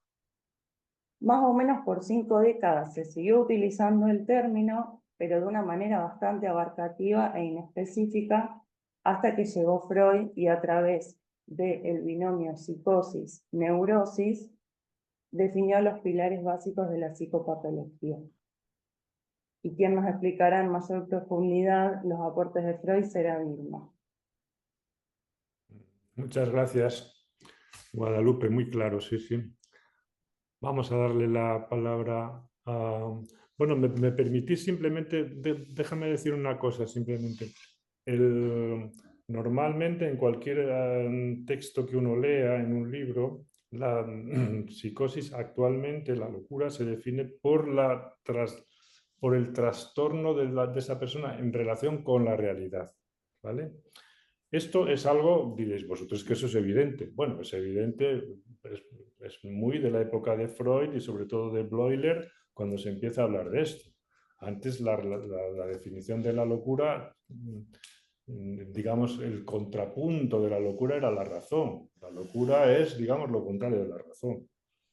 Más o menos por 5 décadas se siguió utilizando el término, pero de una manera bastante abarcativa e inespecífica, hasta que llegó Freud y a través del binomio psicosis-neurosis definió los pilares básicos de la psicopatología. Y quien nos explicará en mayor profundidad los aportes de Freud será Vilma. Muchas gracias, Guadalupe, muy claro, sí, sí. Vamos a darle la palabra a... Bueno, me permitís simplemente, déjame decir una cosa simplemente. Normalmente en cualquier texto que uno lea en un libro, la psicosis actualmente, la locura, se define por el trastorno de esa persona en relación con la realidad, ¿vale? Esto es algo, diréis vosotros, que eso es evidente. Bueno, es evidente, Es muy de la época de Freud y sobre todo de Bleuler cuando se empieza a hablar de esto. Antes la definición de la locura, digamos, el contrapunto de la locura era la razón. La locura es, digamos, lo contrario de la razón.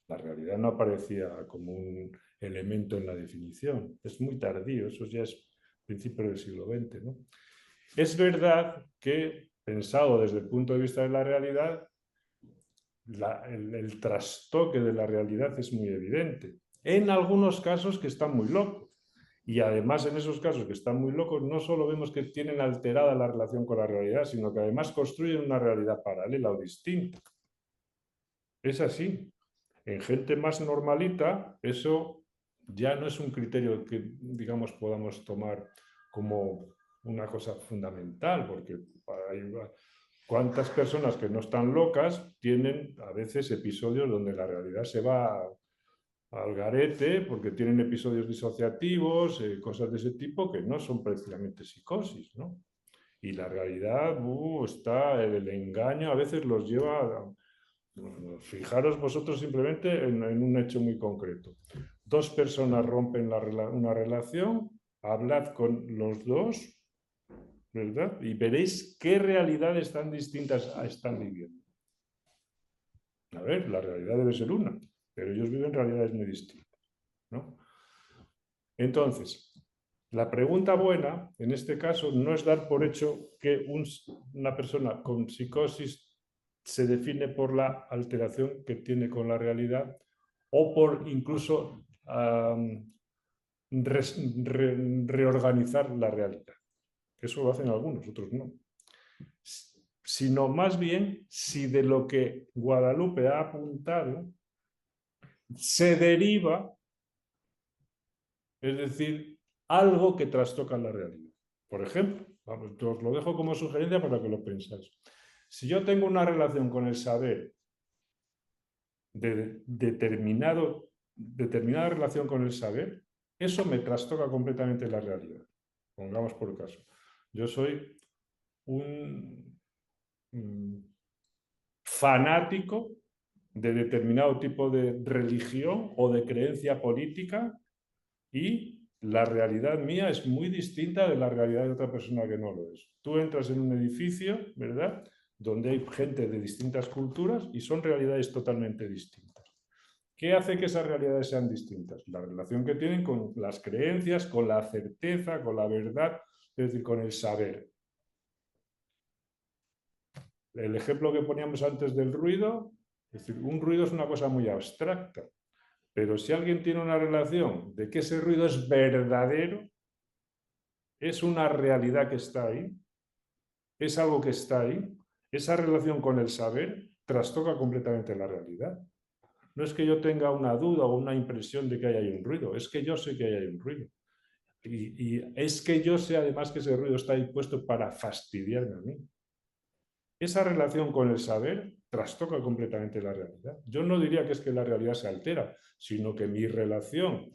La realidad no aparecía como un elemento en la definición. Es muy tardío, eso ya es principio del siglo XX, ¿no? Es verdad que, pensado desde el punto de vista de la realidad, el trastoque de la realidad es muy evidente. En algunos casos que están muy locos. Y además en esos casos que están muy locos, no solo vemos que tienen alterada la relación con la realidad, sino que además construyen una realidad paralela o distinta. Es así. En gente más normalita, eso ya no es un criterio que, digamos, podamos tomar como una cosa fundamental, porque hay cuántas personas que no están locas tienen a veces episodios donde la realidad se va al garete porque tienen episodios disociativos, cosas de ese tipo que no son precisamente psicosis, ¿no? Y la realidad está, el engaño a veces los lleva. Fijaros vosotros simplemente en un hecho muy concreto. Dos personas rompen una relación, hablad con los dos, ¿verdad? Y veréis qué realidades tan distintas están viviendo. A ver, la realidad debe ser una, pero ellos viven realidades muy distintas, ¿no? Entonces, la pregunta buena, en este caso, no es dar por hecho que una persona con psicosis se define por la alteración que tiene con la realidad o por incluso reorganizar la realidad. Eso lo hacen algunos, otros no. Sino más bien si de lo que Guadalupe ha apuntado se deriva, es decir, algo que trastoca la realidad. Por ejemplo, os lo dejo como sugerencia para que lo pensáis. Si yo tengo una relación con el saber de determinada relación con el saber, eso me trastoca completamente la realidad. Pongamos por caso. Yo soy un fanático de determinado tipo de religión o de creencia política y la realidad mía es muy distinta de la realidad de otra persona que no lo es. Tú entras en un edificio, ¿verdad?, donde hay gente de distintas culturas y son realidades totalmente distintas. ¿Qué hace que esas realidades sean distintas? La relación que tienen con las creencias, con la certeza, con la verdad, es decir, con el saber. El ejemplo que poníamos antes del ruido, es decir, un ruido es una cosa muy abstracta, pero si alguien tiene una relación de que ese ruido es verdadero, es una realidad que está ahí, es algo que está ahí, esa relación con el saber trastoca completamente la realidad. No es que yo tenga una duda o una impresión de que ahí hay un ruido, es que yo sé que ahí hay un ruido. Y es que yo sé además que ese ruido está ahí puesto para fastidiarme a mí. Esa relación con el saber trastoca completamente la realidad. Yo no diría que es que la realidad se altera, sino que mi relación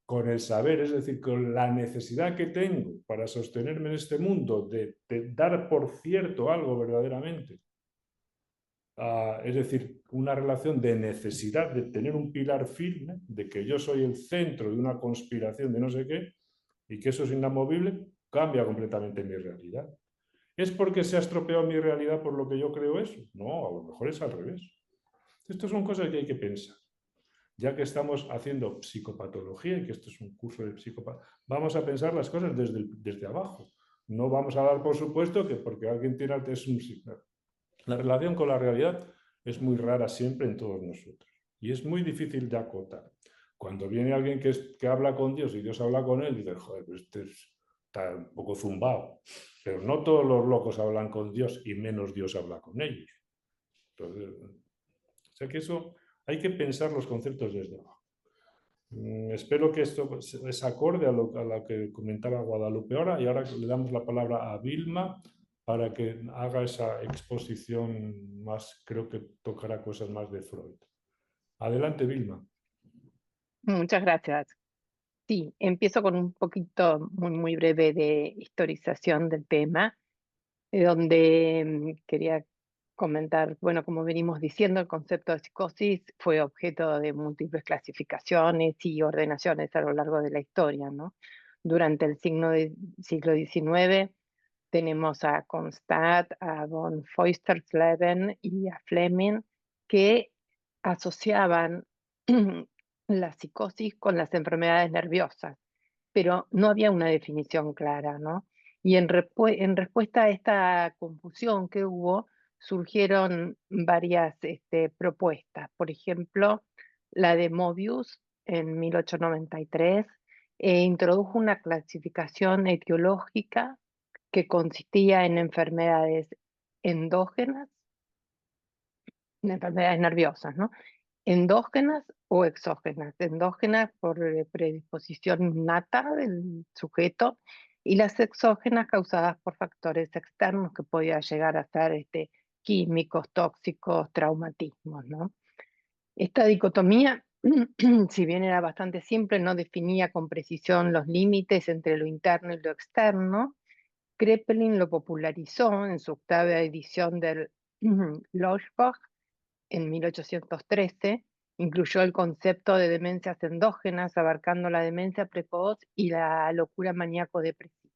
con el saber, es decir, con la necesidad que tengo para sostenerme en este mundo de dar por cierto algo verdaderamente, es decir, una relación de necesidad de tener un pilar firme, de que yo soy el centro de una conspiración de no sé qué, y que eso es inamovible, cambia completamente mi realidad. ¿Es porque se ha estropeado mi realidad por lo que yo creo eso? No, a lo mejor es al revés. Estas son cosas que hay que pensar. Ya que estamos haciendo psicopatología y que esto es un curso de psicopatología, vamos a pensar las cosas desde abajo. No vamos a dar por supuesto que porque alguien tiene es un signo. La relación con la realidad es muy rara siempre en todos nosotros y es muy difícil de acotar. Cuando viene alguien que habla con Dios y Dios habla con él, dice, joder, pues está un poco zumbado. Pero no todos los locos hablan con Dios y menos Dios habla con ellos. Entonces, o sea que eso hay que pensar los conceptos desde abajo. Espero que esto es acorde a lo que comentaba Guadalupe ahora y ahora le damos la palabra a Vilma para que haga esa exposición más, creo que tocará cosas más de Freud. Adelante, Vilma. Muchas gracias. Sí, empiezo con un poquito muy breve de historización del tema, donde quería comentar, bueno, como venimos diciendo, el concepto de psicosis fue objeto de múltiples clasificaciones y ordenaciones a lo largo de la historia, ¿no? Durante el siglo XIX tenemos a Constat, a von Feustersleben y a Fleming, que asociaban la psicosis con las enfermedades nerviosas, pero no había una definición clara, ¿no? Y en respuesta a esta confusión que hubo, surgieron varias propuestas. Por ejemplo, la de Mobius en 1893 introdujo una clasificación etiológica que consistía en enfermedades endógenas, en enfermedades nerviosas, ¿no? Endógenas o exógenas. Endógenas por predisposición nata del sujeto y las exógenas causadas por factores externos que podían llegar a ser químicos, tóxicos, traumatismos, ¿no? Esta dicotomía, si bien era bastante simple, no definía con precisión los límites entre lo interno y lo externo. Kraepelin lo popularizó en su octava edición del Lodgebach en 1813, incluyó el concepto de demencias endógenas, abarcando la demencia precoz y la locura maníaco-depresiva.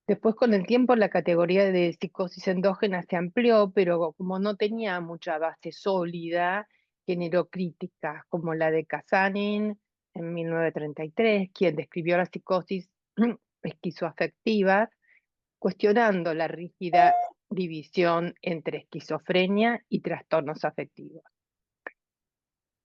Después, con el tiempo, la categoría de psicosis endógena se amplió, pero como no tenía mucha base sólida, generó críticas, como la de Kasanin en 1933, quien describió la psicosis esquizoafectivas, cuestionando la rígida división entre esquizofrenia y trastornos afectivos.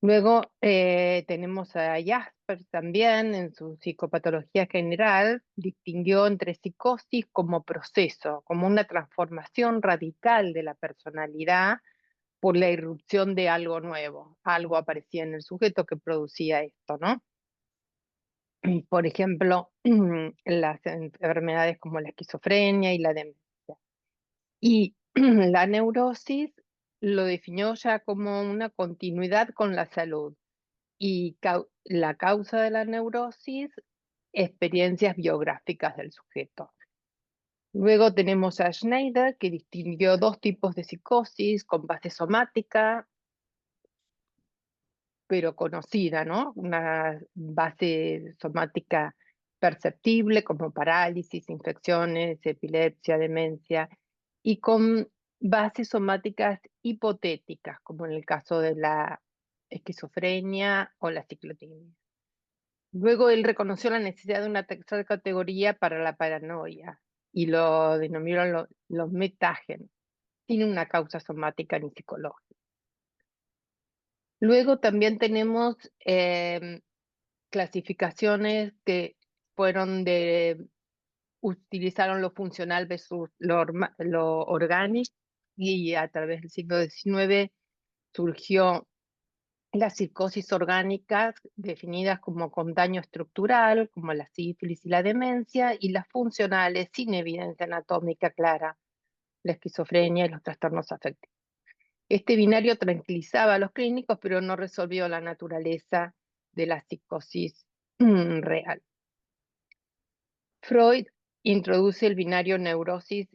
Luego tenemos a Jaspers también, en su psicopatología general, distinguió entre psicosis como proceso, como una transformación radical de la personalidad por la irrupción de algo nuevo. Algo aparecía en el sujeto que producía esto, ¿no? Por ejemplo, las enfermedades como la esquizofrenia y la demencia. Y la neurosis lo definió ya como una continuidad con la salud y la causa de la neurosis, experiencias biográficas del sujeto. Luego tenemos a Schneider, que distinguió dos tipos de psicosis con base somática, pero conocida, ¿no? Una base somática perceptible como parálisis, infecciones, epilepsia, demencia, y con bases somáticas hipotéticas, como en el caso de la esquizofrenia o la ciclotimia. Luego él reconoció la necesidad de una tercera categoría para la paranoia y lo denominaron los metágenos, sin una causa somática ni psicológica. Luego también tenemos clasificaciones que fueron utilizaron lo funcional versus lo orgánico, y a través del siglo XIX surgió las psicosis orgánicas definidas como con daño estructural, como la sífilis y la demencia, y las funcionales sin evidencia anatómica clara, la esquizofrenia y los trastornos afectivos. Este binario tranquilizaba a los clínicos, pero no resolvió la naturaleza de la psicosis real. Freud introduce el binario neurosis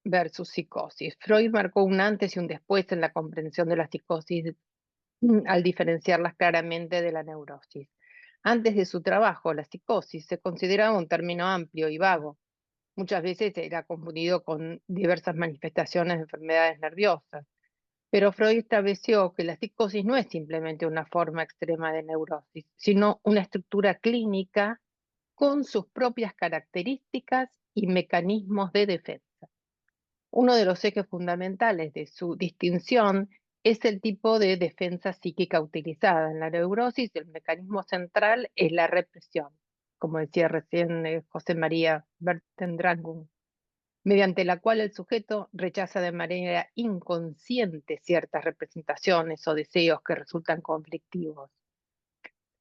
versus psicosis. Freud marcó un antes y un después en la comprensión de la psicosis al diferenciarlas claramente de la neurosis. Antes de su trabajo, la psicosis se consideraba un término amplio y vago. Muchas veces era confundido con diversas manifestaciones de enfermedades nerviosas. Pero Freud estableció que la psicosis no es simplemente una forma extrema de neurosis, sino una estructura clínica con sus propias características y mecanismos de defensa. Uno de los ejes fundamentales de su distinción es el tipo de defensa psíquica utilizada. En la neurosis, el mecanismo central es la represión, como decía recién José María Bertendragon, mediante la cual el sujeto rechaza de manera inconsciente ciertas representaciones o deseos que resultan conflictivos.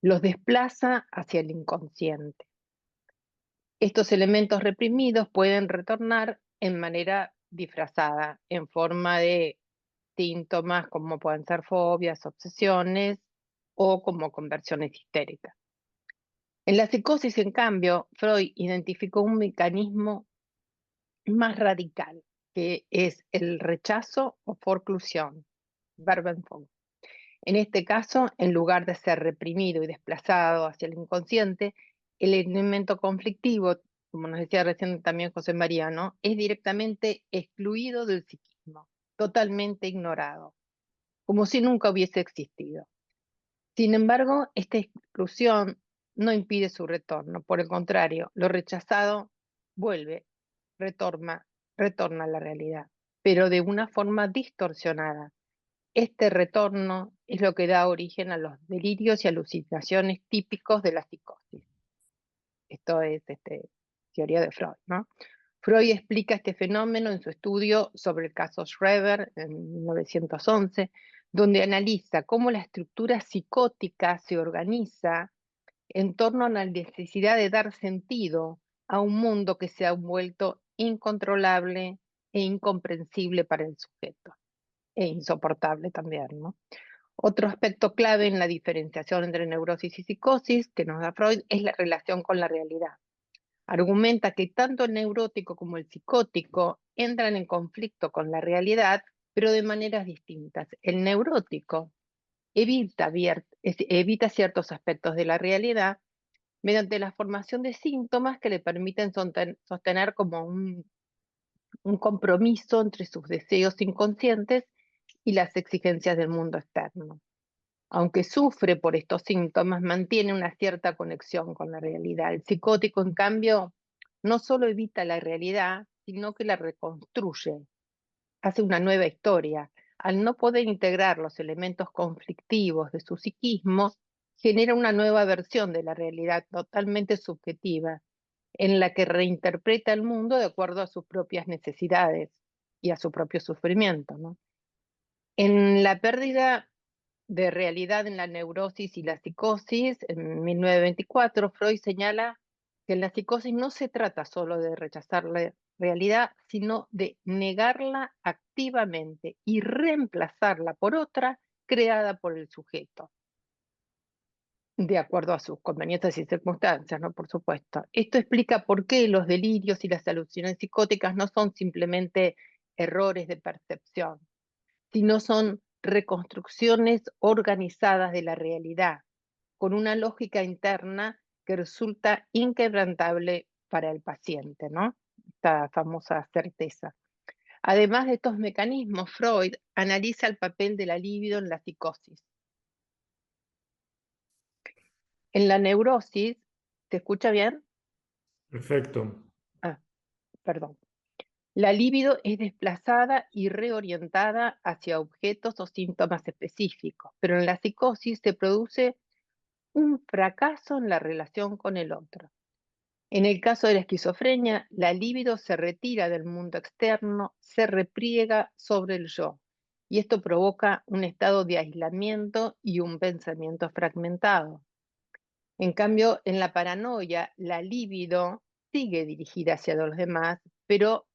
Los desplaza hacia el inconsciente. Estos elementos reprimidos pueden retornar en manera disfrazada, en forma de síntomas como pueden ser fobias, obsesiones o como conversiones histéricas. En la psicosis, en cambio, Freud identificó un mecanismo más radical, que es el rechazo o forclusión, Verbenfunk. En este caso, en lugar de ser reprimido y desplazado hacia el inconsciente, el elemento conflictivo, como nos decía recién también José María, ¿no?, es directamente excluido del psiquismo, totalmente ignorado, como si nunca hubiese existido. Sin embargo, esta exclusión no impide su retorno, por el contrario, lo rechazado vuelve, retorna a la realidad, pero de una forma distorsionada. Este retorno es lo que da origen a los delirios y alucinaciones típicos de la psicosis. Esto es teoría de Freud, ¿no? Freud explica este fenómeno en su estudio sobre el caso Schreber en 1911, donde analiza cómo la estructura psicótica se organiza en torno a la necesidad de dar sentido a un mundo que se ha vuelto incontrolable e incomprensible para el sujeto, e insoportable también, ¿no? Otro aspecto clave en la diferenciación entre neurosis y psicosis que nos da Freud es la relación con la realidad. Argumenta que tanto el neurótico como el psicótico entran en conflicto con la realidad, pero de maneras distintas. El neurótico evita ciertos aspectos de la realidad mediante la formación de síntomas que le permiten sostener como un compromiso entre sus deseos inconscientes y las exigencias del mundo externo. Aunque sufre por estos síntomas, mantiene una cierta conexión con la realidad. El psicótico, en cambio, no solo evita la realidad, sino que la reconstruye, hace una nueva historia. Al no poder integrar los elementos conflictivos de su psiquismo, genera una nueva versión de la realidad totalmente subjetiva, en la que reinterpreta el mundo de acuerdo a sus propias necesidades y a su propio sufrimiento, ¿no? En la pérdida de realidad en la neurosis y la psicosis, en 1924, Freud señala que en la psicosis no se trata solo de rechazar la realidad, sino de negarla activamente y reemplazarla por otra creada por el sujeto, de acuerdo a sus conveniencias y circunstancias, ¿no? Por supuesto. Esto explica por qué los delirios y las alucinaciones psicóticas no son simplemente errores de percepción, sino son reconstrucciones organizadas de la realidad, con una lógica interna que resulta inquebrantable para el paciente, ¿no? Esta famosa certeza. Además de estos mecanismos, Freud analiza el papel de la libido en la psicosis. En la neurosis, ¿se escucha bien? Perfecto. Ah, perdón. La libido es desplazada y reorientada hacia objetos o síntomas específicos, pero en la psicosis se produce un fracaso en la relación con el otro. En el caso de la esquizofrenia, la libido se retira del mundo externo, se repliega sobre el yo, y esto provoca un estado de aislamiento y un pensamiento fragmentado. En cambio, en la paranoia, la libido sigue dirigida hacia los demás, pero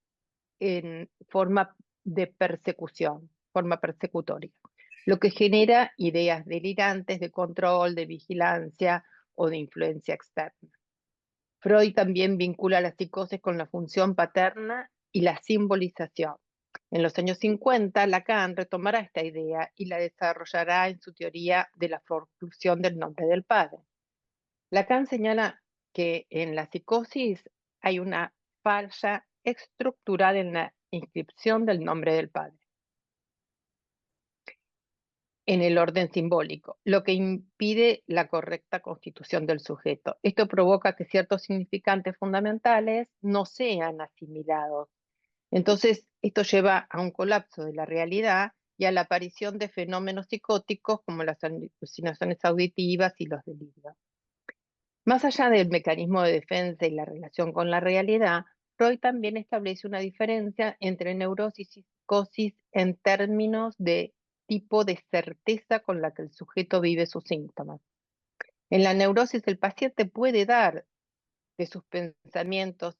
en forma de persecución, forma persecutoria, lo que genera ideas delirantes de control, de vigilancia o de influencia externa. Freud también vincula la psicosis con la función paterna y la simbolización. En los años 50, Lacan retomará esta idea y la desarrollará en su teoría de la forclusión del nombre del padre. Lacan señala que en la psicosis hay una falla estructural en la inscripción del nombre del padre en el orden simbólico, lo que impide la correcta constitución del sujeto. Esto provoca que ciertos significantes fundamentales no sean asimilados. Entonces, esto lleva a un colapso de la realidad y a la aparición de fenómenos psicóticos como las alucinaciones auditivas y los delirios. Más allá del mecanismo de defensa y la relación con la realidad, Freud también establece una diferencia entre neurosis y psicosis en términos de tipo de certeza con la que el sujeto vive sus síntomas. En la neurosis el paciente puede dar de sus pensamientos,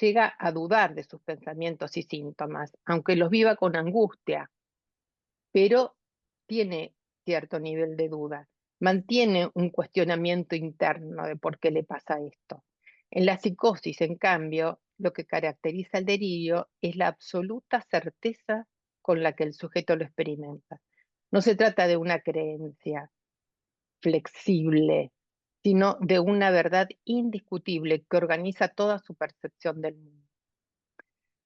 llega a dudar de sus pensamientos y síntomas, aunque los viva con angustia, pero tiene cierto nivel de duda, mantiene un cuestionamiento interno de por qué le pasa esto. En la psicosis, en cambio, lo que caracteriza el delirio es la absoluta certeza con la que el sujeto lo experimenta. No se trata de una creencia flexible, sino de una verdad indiscutible que organiza toda su percepción del mundo.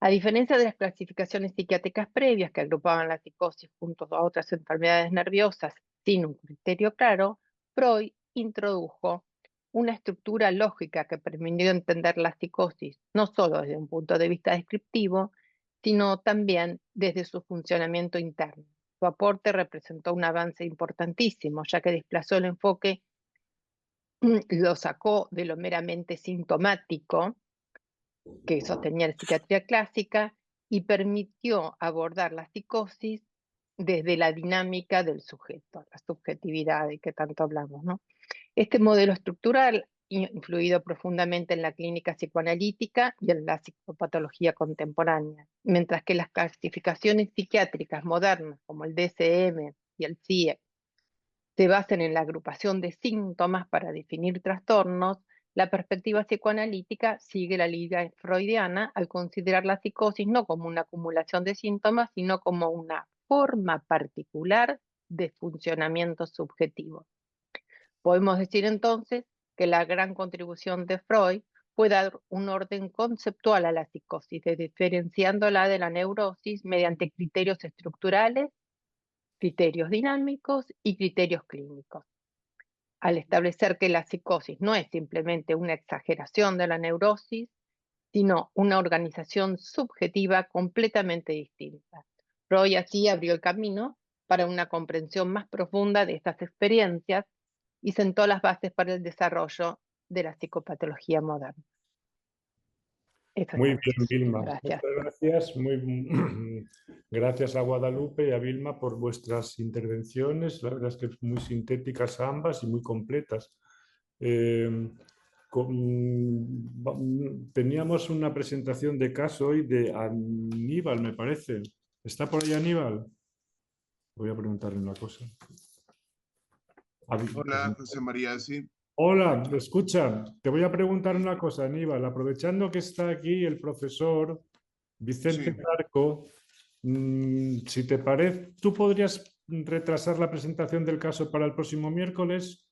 A diferencia de las clasificaciones psiquiátricas previas que agrupaban la psicosis junto a otras enfermedades nerviosas sin un criterio claro, Freud introdujo una estructura lógica que permitió entender la psicosis no solo desde un punto de vista descriptivo, sino también desde su funcionamiento interno. Su aporte representó un avance importantísimo, ya que desplazó el enfoque, lo sacó de lo meramente sintomático que sostenía la psiquiatría clásica y permitió abordar la psicosis desde la dinámica del sujeto, la subjetividad de que tanto hablamos, ¿no? Este modelo estructural ha influido profundamente en la clínica psicoanalítica y en la psicopatología contemporánea, mientras que las clasificaciones psiquiátricas modernas, como el DSM y el CIE, se basan en la agrupación de síntomas para definir trastornos, la perspectiva psicoanalítica sigue la línea freudiana al considerar la psicosis no como una acumulación de síntomas, sino como una forma particular de funcionamiento subjetivo. Podemos decir entonces que la gran contribución de Freud fue dar un orden conceptual a la psicosis, diferenciándola de la neurosis mediante criterios estructurales, criterios dinámicos y criterios clínicos. Al establecer que la psicosis no es simplemente una exageración de la neurosis, sino una organización subjetiva completamente distinta. Freud así abrió el camino para una comprensión más profunda de estas experiencias y sentó las bases para el desarrollo de la psicopatología moderna. Eso es Muy todo. bien, Vilma. Gracias. Muchas gracias. Gracias a Guadalupe y a Vilma por vuestras intervenciones. La verdad es que muy sintéticas ambas y muy completas. Teníamos una presentación de caso hoy de Aníbal, me parece. ¿Está por ahí Aníbal? Voy a preguntarle una cosa. Hola, José María, sí. Hola, escucha, te voy a preguntar una cosa, Aníbal. Aprovechando que está aquí el profesor Vicente Sí. Zarco, si te parece, ¿tú podrías retrasar la presentación del caso para el próximo miércoles?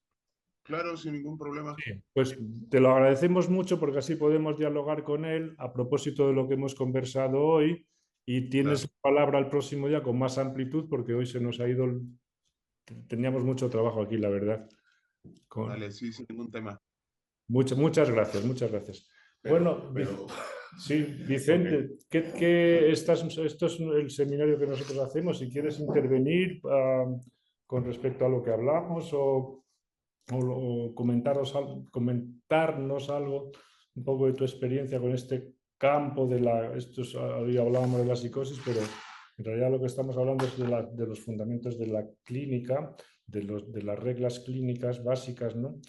Claro, sin ningún problema. Sí, pues te lo agradecemos mucho porque así podemos dialogar con él a propósito de lo que hemos conversado hoy y tienes Claro. la palabra el próximo día con más amplitud porque hoy se nos ha ido, teníamos mucho trabajo aquí, la verdad. Vale, sí, sin ningún tema. Muchas gracias, muchas gracias. Bueno, sí, Vicente, esto es el seminario que nosotros hacemos. Si quieres intervenir con respecto a lo que hablamos o comentarnos algo, un poco de tu experiencia con este campo de hoy hablábamos de la psicosis, pero en realidad lo que estamos hablando es de los fundamentos de la clínica, de las reglas clínicas básicas, ¿no?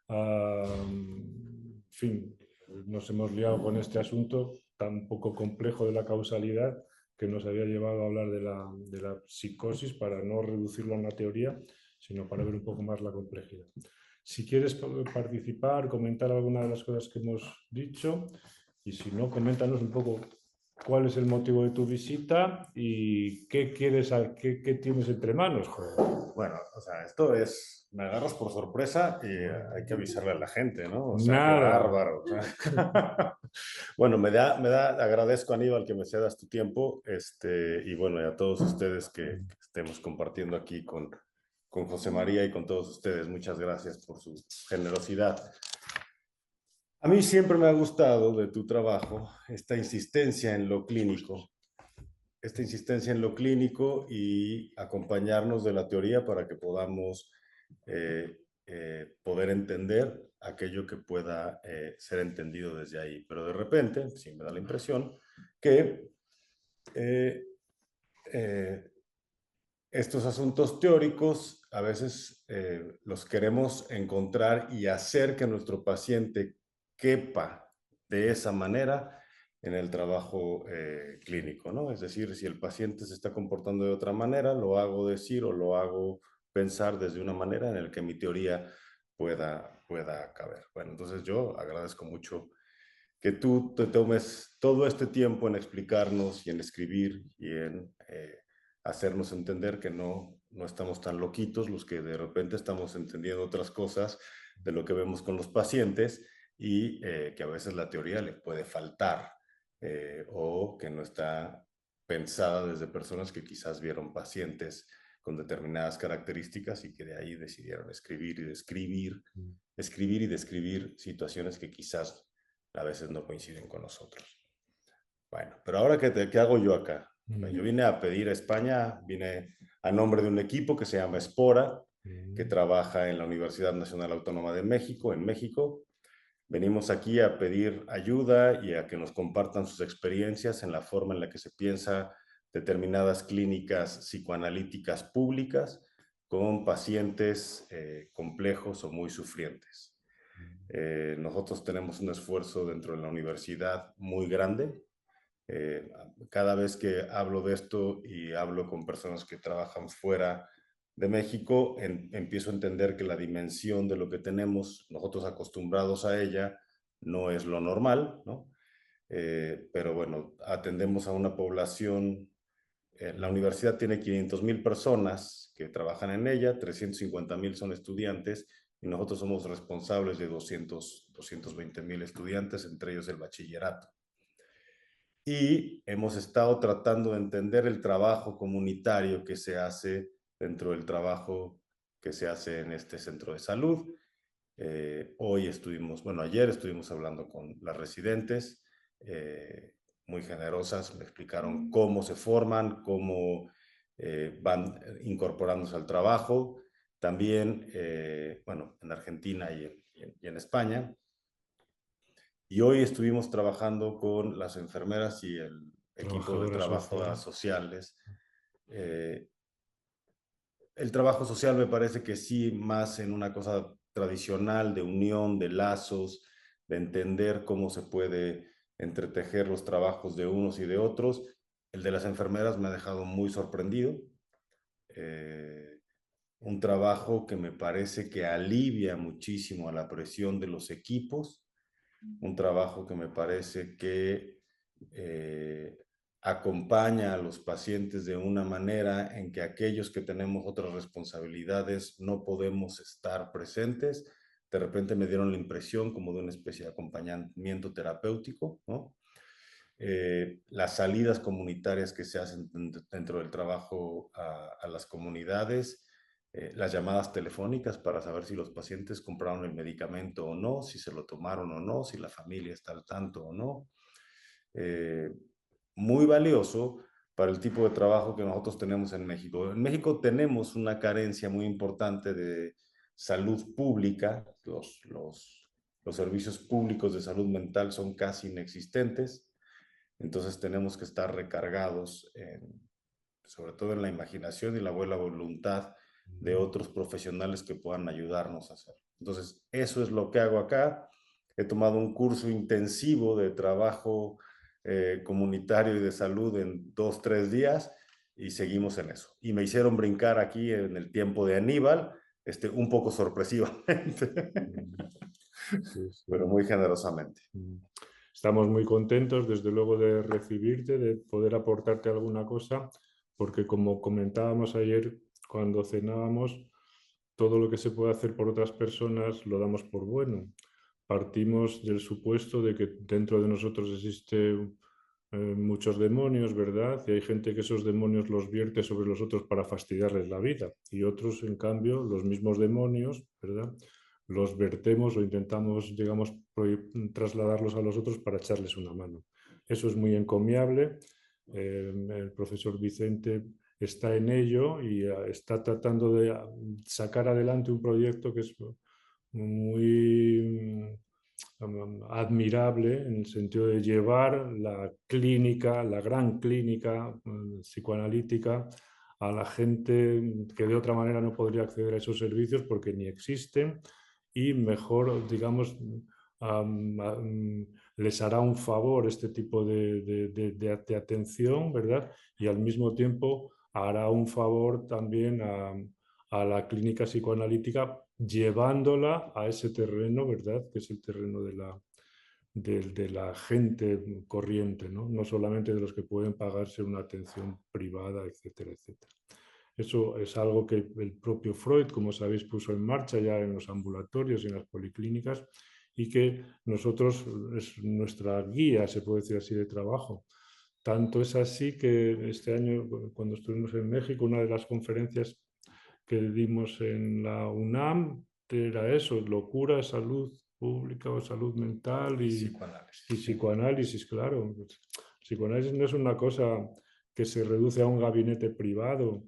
En fin, nos hemos liado con este asunto tan poco complejo de la causalidad que nos había llevado a hablar de la psicosis para no reducirlo a una teoría, sino para ver un poco más la complejidad. Si quieres participar, comentar alguna de las cosas que hemos dicho, y si no, coméntanos un poco cuál es el motivo de tu visita y qué quieres, qué tienes entre manos, joder. Bueno, o sea, esto es, me agarras por sorpresa y hay que avisarle a la gente, ¿no? O sea, qué Nada. bárbaro. Bueno, agradezco, Aníbal, que me cedas tu tiempo, y bueno, y a todos ustedes que estemos compartiendo aquí con José María y con todos ustedes. Muchas gracias por su generosidad. A mí siempre me ha gustado de tu trabajo esta insistencia en lo clínico. Y acompañarnos de la teoría para que podamos poder entender aquello que pueda ser entendido desde ahí. Pero de repente, sí me da la impresión que estos asuntos teóricos a veces los queremos encontrar y hacer que nuestro paciente quepa de esa manera en el trabajo clínico, ¿no? Es decir, si el paciente se está comportando de otra manera, lo hago decir o lo hago pensar desde una manera en la que mi teoría pueda caber. Bueno, entonces yo agradezco mucho que tú te tomes todo este tiempo en explicarnos y en escribir y en hacernos entender que no estamos tan loquitos los que de repente estamos entendiendo otras cosas de lo que vemos con los pacientes y que a veces la teoría le puede faltar o que no está pensada desde personas que quizás vieron pacientes con determinadas características y que de ahí decidieron escribir y describir, escribir y describir situaciones que quizás a veces no coinciden con nosotros. Bueno, pero ahora, ¿qué hago yo acá? Yo vine a pedir a España, vine a nombre de un equipo que se llama Espora, que trabaja en la Universidad Nacional Autónoma de México, en México. Venimos aquí a pedir ayuda y a que nos compartan sus experiencias en la forma en la que se piensa determinadas clínicas psicoanalíticas públicas con pacientes complejos o muy sufrientes. Nosotros tenemos un esfuerzo dentro de la universidad muy grande. Cada vez que hablo de esto y hablo con personas que trabajan fuera de México, empiezo a entender que la dimensión de lo que tenemos nosotros acostumbrados a ella no es lo normal, ¿no? Pero bueno, atendemos a una población, la universidad tiene 500,000 personas que trabajan en ella, 350,000 son estudiantes y nosotros somos responsables de 220,000 estudiantes, entre ellos el bachillerato. Y hemos estado tratando de entender el trabajo comunitario que se hace dentro del trabajo que se hace en este centro de salud. Ayer estuvimos hablando con las residentes, muy generosas, me explicaron cómo se forman, cómo van incorporándose al trabajo. También, en Argentina y en España. Y hoy estuvimos trabajando con las enfermeras y el equipo de trabajadoras sociales. El trabajo social me parece que sí, más en una cosa tradicional de unión, de lazos, de entender cómo se puede entretejer los trabajos de unos y de otros. El de las enfermeras me ha dejado muy sorprendido. Un trabajo que me parece que alivia muchísimo a la presión de los equipos. Un trabajo que me parece que acompaña a los pacientes de una manera en que aquellos que tenemos otras responsabilidades no podemos estar presentes. De repente me dieron la impresión como de una especie de acompañamiento terapéutico, ¿no? Las salidas comunitarias que se hacen dentro del trabajo a las comunidades, las llamadas telefónicas para saber si los pacientes compraron el medicamento o no, si se lo tomaron o no, si la familia está al tanto o no. Muy valioso para el tipo de trabajo que nosotros tenemos en México. En México tenemos una carencia muy importante de salud pública. Los servicios públicos de salud mental son casi inexistentes. Entonces tenemos que estar recargados, sobre todo en la imaginación y la buena voluntad de otros profesionales que puedan ayudarnos a hacerlo. Entonces, eso es lo que hago acá. He tomado un curso intensivo de trabajo comunitario y de salud en 2-3 días y seguimos en eso. Y me hicieron brincar aquí en el tiempo de Aníbal, un poco sorpresivamente, sí. Pero muy generosamente. Estamos muy contentos, desde luego, de recibirte, de poder aportarte alguna cosa, porque como comentábamos ayer cuando cenábamos, todo lo que se puede hacer por otras personas lo damos por bueno. Partimos del supuesto de que dentro de nosotros existen muchos demonios, ¿verdad? Y hay gente que esos demonios los vierte sobre los otros para fastidiarles la vida. Y otros, en cambio, los mismos demonios, ¿verdad?, los vertemos o intentamos, digamos, trasladarlos a los otros para echarles una mano. Eso es muy encomiable. El profesor Vicente está en ello y está tratando de sacar adelante un proyecto que es muy admirable, en el sentido de llevar la clínica, la gran clínica psicoanalítica, a la gente que de otra manera no podría acceder a esos servicios porque ni existen, y mejor, digamos, les hará un favor este tipo de atención, ¿verdad? Y al mismo tiempo hará un favor también a la clínica psicoanalítica llevándola a ese terreno, ¿verdad? Que es el terreno de la gente corriente, ¿no? No solamente de los que pueden pagarse una atención privada, etcétera, etcétera. Eso es algo que el propio Freud, como sabéis, puso en marcha ya en los ambulatorios y en las policlínicas, y que nosotros es nuestra guía, se puede decir así, de trabajo. Tanto es así que este año, cuando estuvimos en México, una de las conferencias que dimos en la UNAM era eso: locura, salud pública o salud mental y psicoanálisis, claro. Psicoanálisis no es una cosa que se reduce a un gabinete privado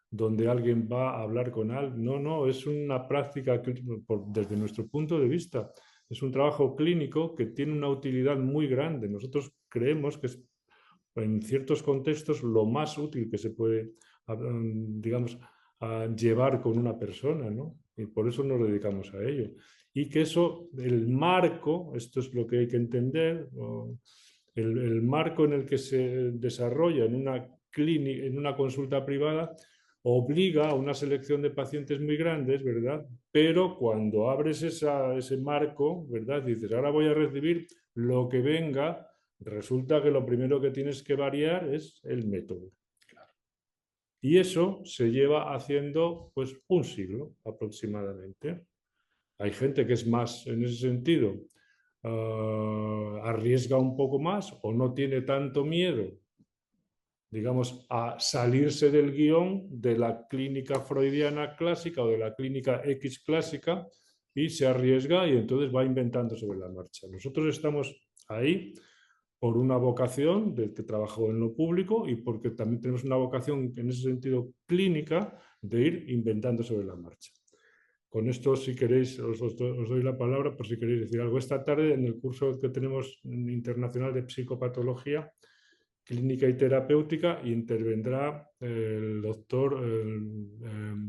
donde alguien va a hablar con alguien. No, no, es una práctica que, desde nuestro punto de vista, es un trabajo clínico que tiene una utilidad muy grande. Nosotros creemos que es, en ciertos contextos, lo más útil que se puede, digamos, llevar con una persona, ¿no? Y por eso nos dedicamos a ello. Y que eso, el marco, esto es lo que hay que entender, el marco en el que se desarrolla en una clínica, en una consulta privada, obliga a una selección de pacientes muy grandes, ¿verdad? Pero cuando abres ese marco, ¿verdad? Dices, ahora voy a recibir lo que venga, resulta que lo primero que tienes que variar es el método. Y eso se lleva haciendo pues un siglo aproximadamente. Hay gente que es más, en ese sentido, arriesga un poco más o no tiene tanto miedo, digamos, a salirse del guión de la clínica freudiana clásica o de la clínica X clásica, y se arriesga y entonces va inventando sobre la marcha. Nosotros estamos ahí por una vocación del que trabajo en lo público y porque también tenemos una vocación en ese sentido clínica de ir inventando sobre la marcha. Con esto, si queréis, os doy la palabra por si queréis decir algo. Esta tarde, en el curso que tenemos internacional de psicopatología clínica y terapéutica, intervendrá el doctor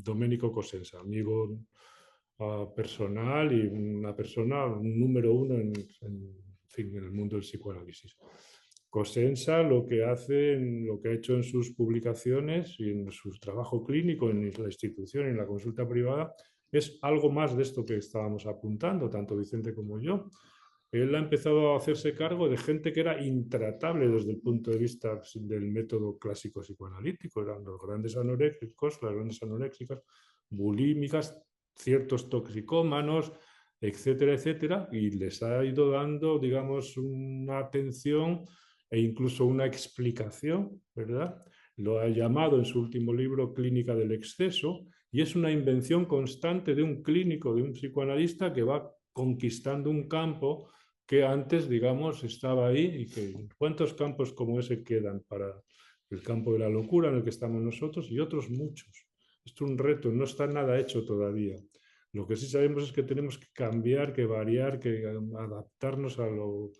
Domenico Cosenza, amigo personal y una persona número uno en el mundo del psicoanálisis. Cosenza lo que hace, lo que ha hecho en sus publicaciones y en su trabajo clínico en la institución, en la consulta privada, es algo más de esto que estábamos apuntando, tanto Vicente como yo. Él ha empezado a hacerse cargo de gente que era intratable desde el punto de vista del método clásico psicoanalítico. Eran los grandes anoréxicos, las grandes anoréxicas, bulímicas, ciertos toxicómanos, etcétera, etcétera, y les ha ido dando, digamos, una atención e incluso una explicación, ¿verdad? Lo ha llamado en su último libro Clínica del Exceso, y es una invención constante de un clínico, de un psicoanalista que va conquistando un campo que antes, digamos, estaba ahí, y que cuántos campos como ese quedan para el campo de la locura en el que estamos nosotros y otros muchos. Esto es un reto, no está nada hecho todavía. Lo que sí sabemos es que tenemos que cambiar, que variar, que adaptarnos a lo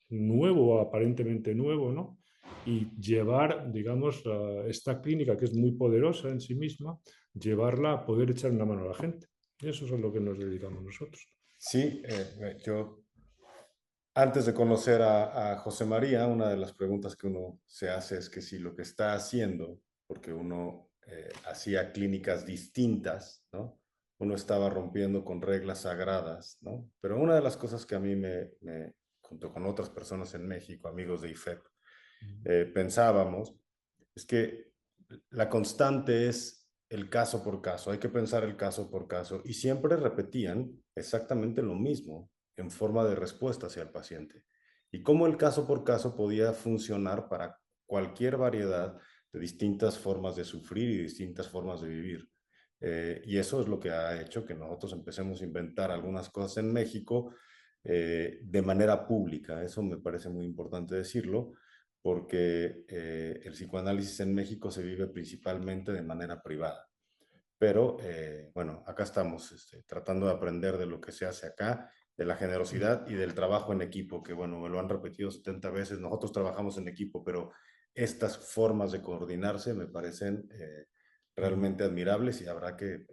nuevo, aparentemente nuevo, ¿no? Y llevar, digamos, esta clínica, que es muy poderosa en sí misma, llevarla a poder echar una mano a la gente. Y eso es a lo que nos dedicamos nosotros. Sí, yo antes de conocer a José María, una de las preguntas que uno se hace es que si lo que está haciendo, porque uno hacía clínicas distintas, ¿no? Uno estaba rompiendo con reglas sagradas, ¿no? Pero una de las cosas que a mí junto con otras personas en México, amigos de IFEP, pensábamos, es que la constante es el caso por caso, hay que pensar el caso por caso, y siempre repetían exactamente lo mismo en forma de respuesta hacia el paciente, y cómo el caso por caso podía funcionar para cualquier variedad de distintas formas de sufrir y distintas formas de vivir. Y eso es lo que ha hecho que nosotros empecemos a inventar algunas cosas en México de manera pública. Eso me parece muy importante decirlo, porque el psicoanálisis en México se vive principalmente de manera privada. Pero bueno, acá estamos tratando de aprender de lo que se hace acá, de la generosidad y del trabajo en equipo, que bueno, me lo han repetido 70 veces, nosotros trabajamos en equipo, pero estas formas de coordinarse me parecen realmente admirables, y habrá que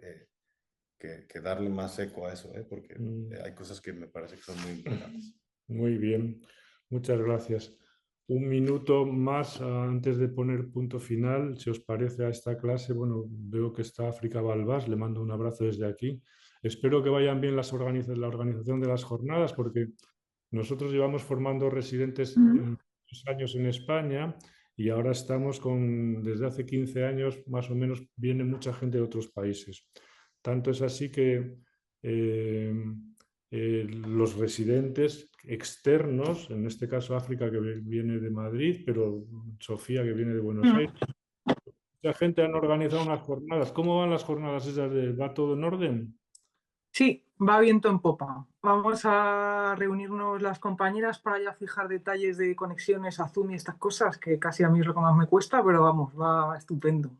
darle más eco a eso, porque hay cosas que me parece que son muy importantes. Muy bien, muchas gracias. Un minuto más antes de poner punto final, si os parece, a esta clase. Bueno, veo que está África Balbás, le mando un abrazo desde aquí. Espero que vayan bien la organización de las jornadas, porque nosotros llevamos formando residentes 2 años en España y ahora estamos desde hace 15 años más o menos, viene mucha gente de otros países. Tanto es así que los residentes externos, en este caso África, que viene de Madrid, pero Sofía, que viene de Buenos Aires, mucha gente han organizado unas jornadas. ¿Cómo van las jornadas esas? ¿Va todo en orden? Sí, va viento en popa. Vamos a reunirnos las compañeras para ya fijar detalles de conexiones a Zoom y estas cosas, que casi a mí es lo que más me cuesta, pero vamos, va estupendo.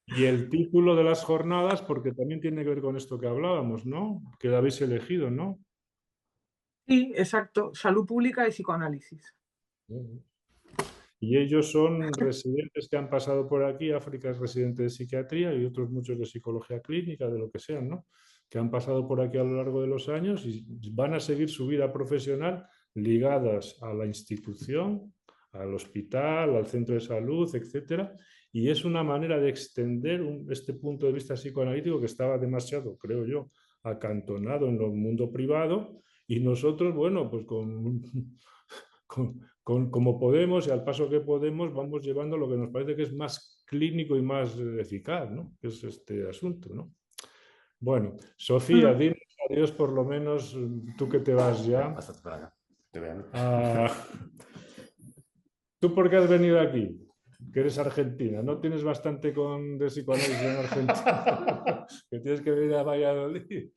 Y el título de las jornadas, porque también tiene que ver con esto que hablábamos, ¿no? Que lo habéis elegido, ¿no? Sí, exacto. Salud pública y psicoanálisis. Y ellos son residentes que han pasado por aquí. África es residente de psiquiatría y otros muchos de psicología clínica, de lo que sean, ¿no? Que han pasado por aquí a lo largo de los años y van a seguir su vida profesional ligadas a la institución, al hospital, al centro de salud, etcétera. Y es una manera de extender este punto de vista psicoanalítico que estaba demasiado, creo yo, acantonado en el mundo privado. Y nosotros, bueno, pues como podemos y al paso que podemos, vamos llevando lo que nos parece que es más clínico y más eficaz, ¿no? Que es este asunto, ¿no? Bueno, Sofía, dinos adiós por lo menos, tú que te vas ya. Pásate para acá. Te vean. ¿Tú por qué has venido aquí? Que eres argentina, ¿no tienes bastante de psicoanálisis en Argentina? Que tienes que venir a Valladolid.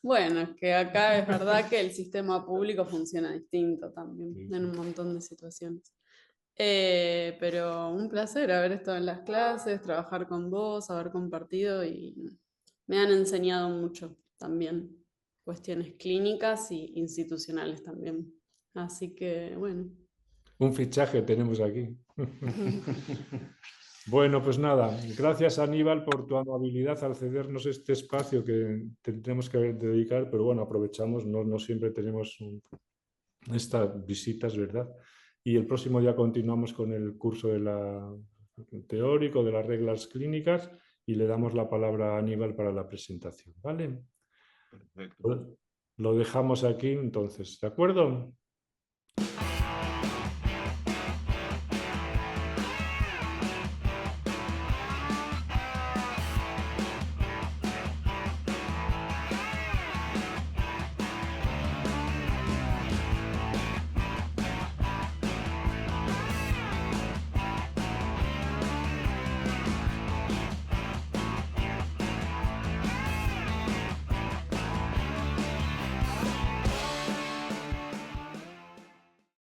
Bueno, es que acá es verdad que el sistema público funciona distinto también en un montón de situaciones. Pero un placer haber estado en las clases, trabajar con vos, haber compartido y me han enseñado mucho también, cuestiones clínicas y institucionales también. Así que, bueno. Un fichaje tenemos aquí. Bueno, pues nada, gracias Aníbal por tu amabilidad al cedernos este espacio que tendremos que dedicar, pero bueno, aprovechamos, no siempre tenemos estas visitas, ¿verdad? Y el próximo día continuamos con el curso teórico de las reglas clínicas y le damos la palabra a Aníbal para la presentación, ¿vale? Perfecto. Lo dejamos aquí entonces, ¿de acuerdo?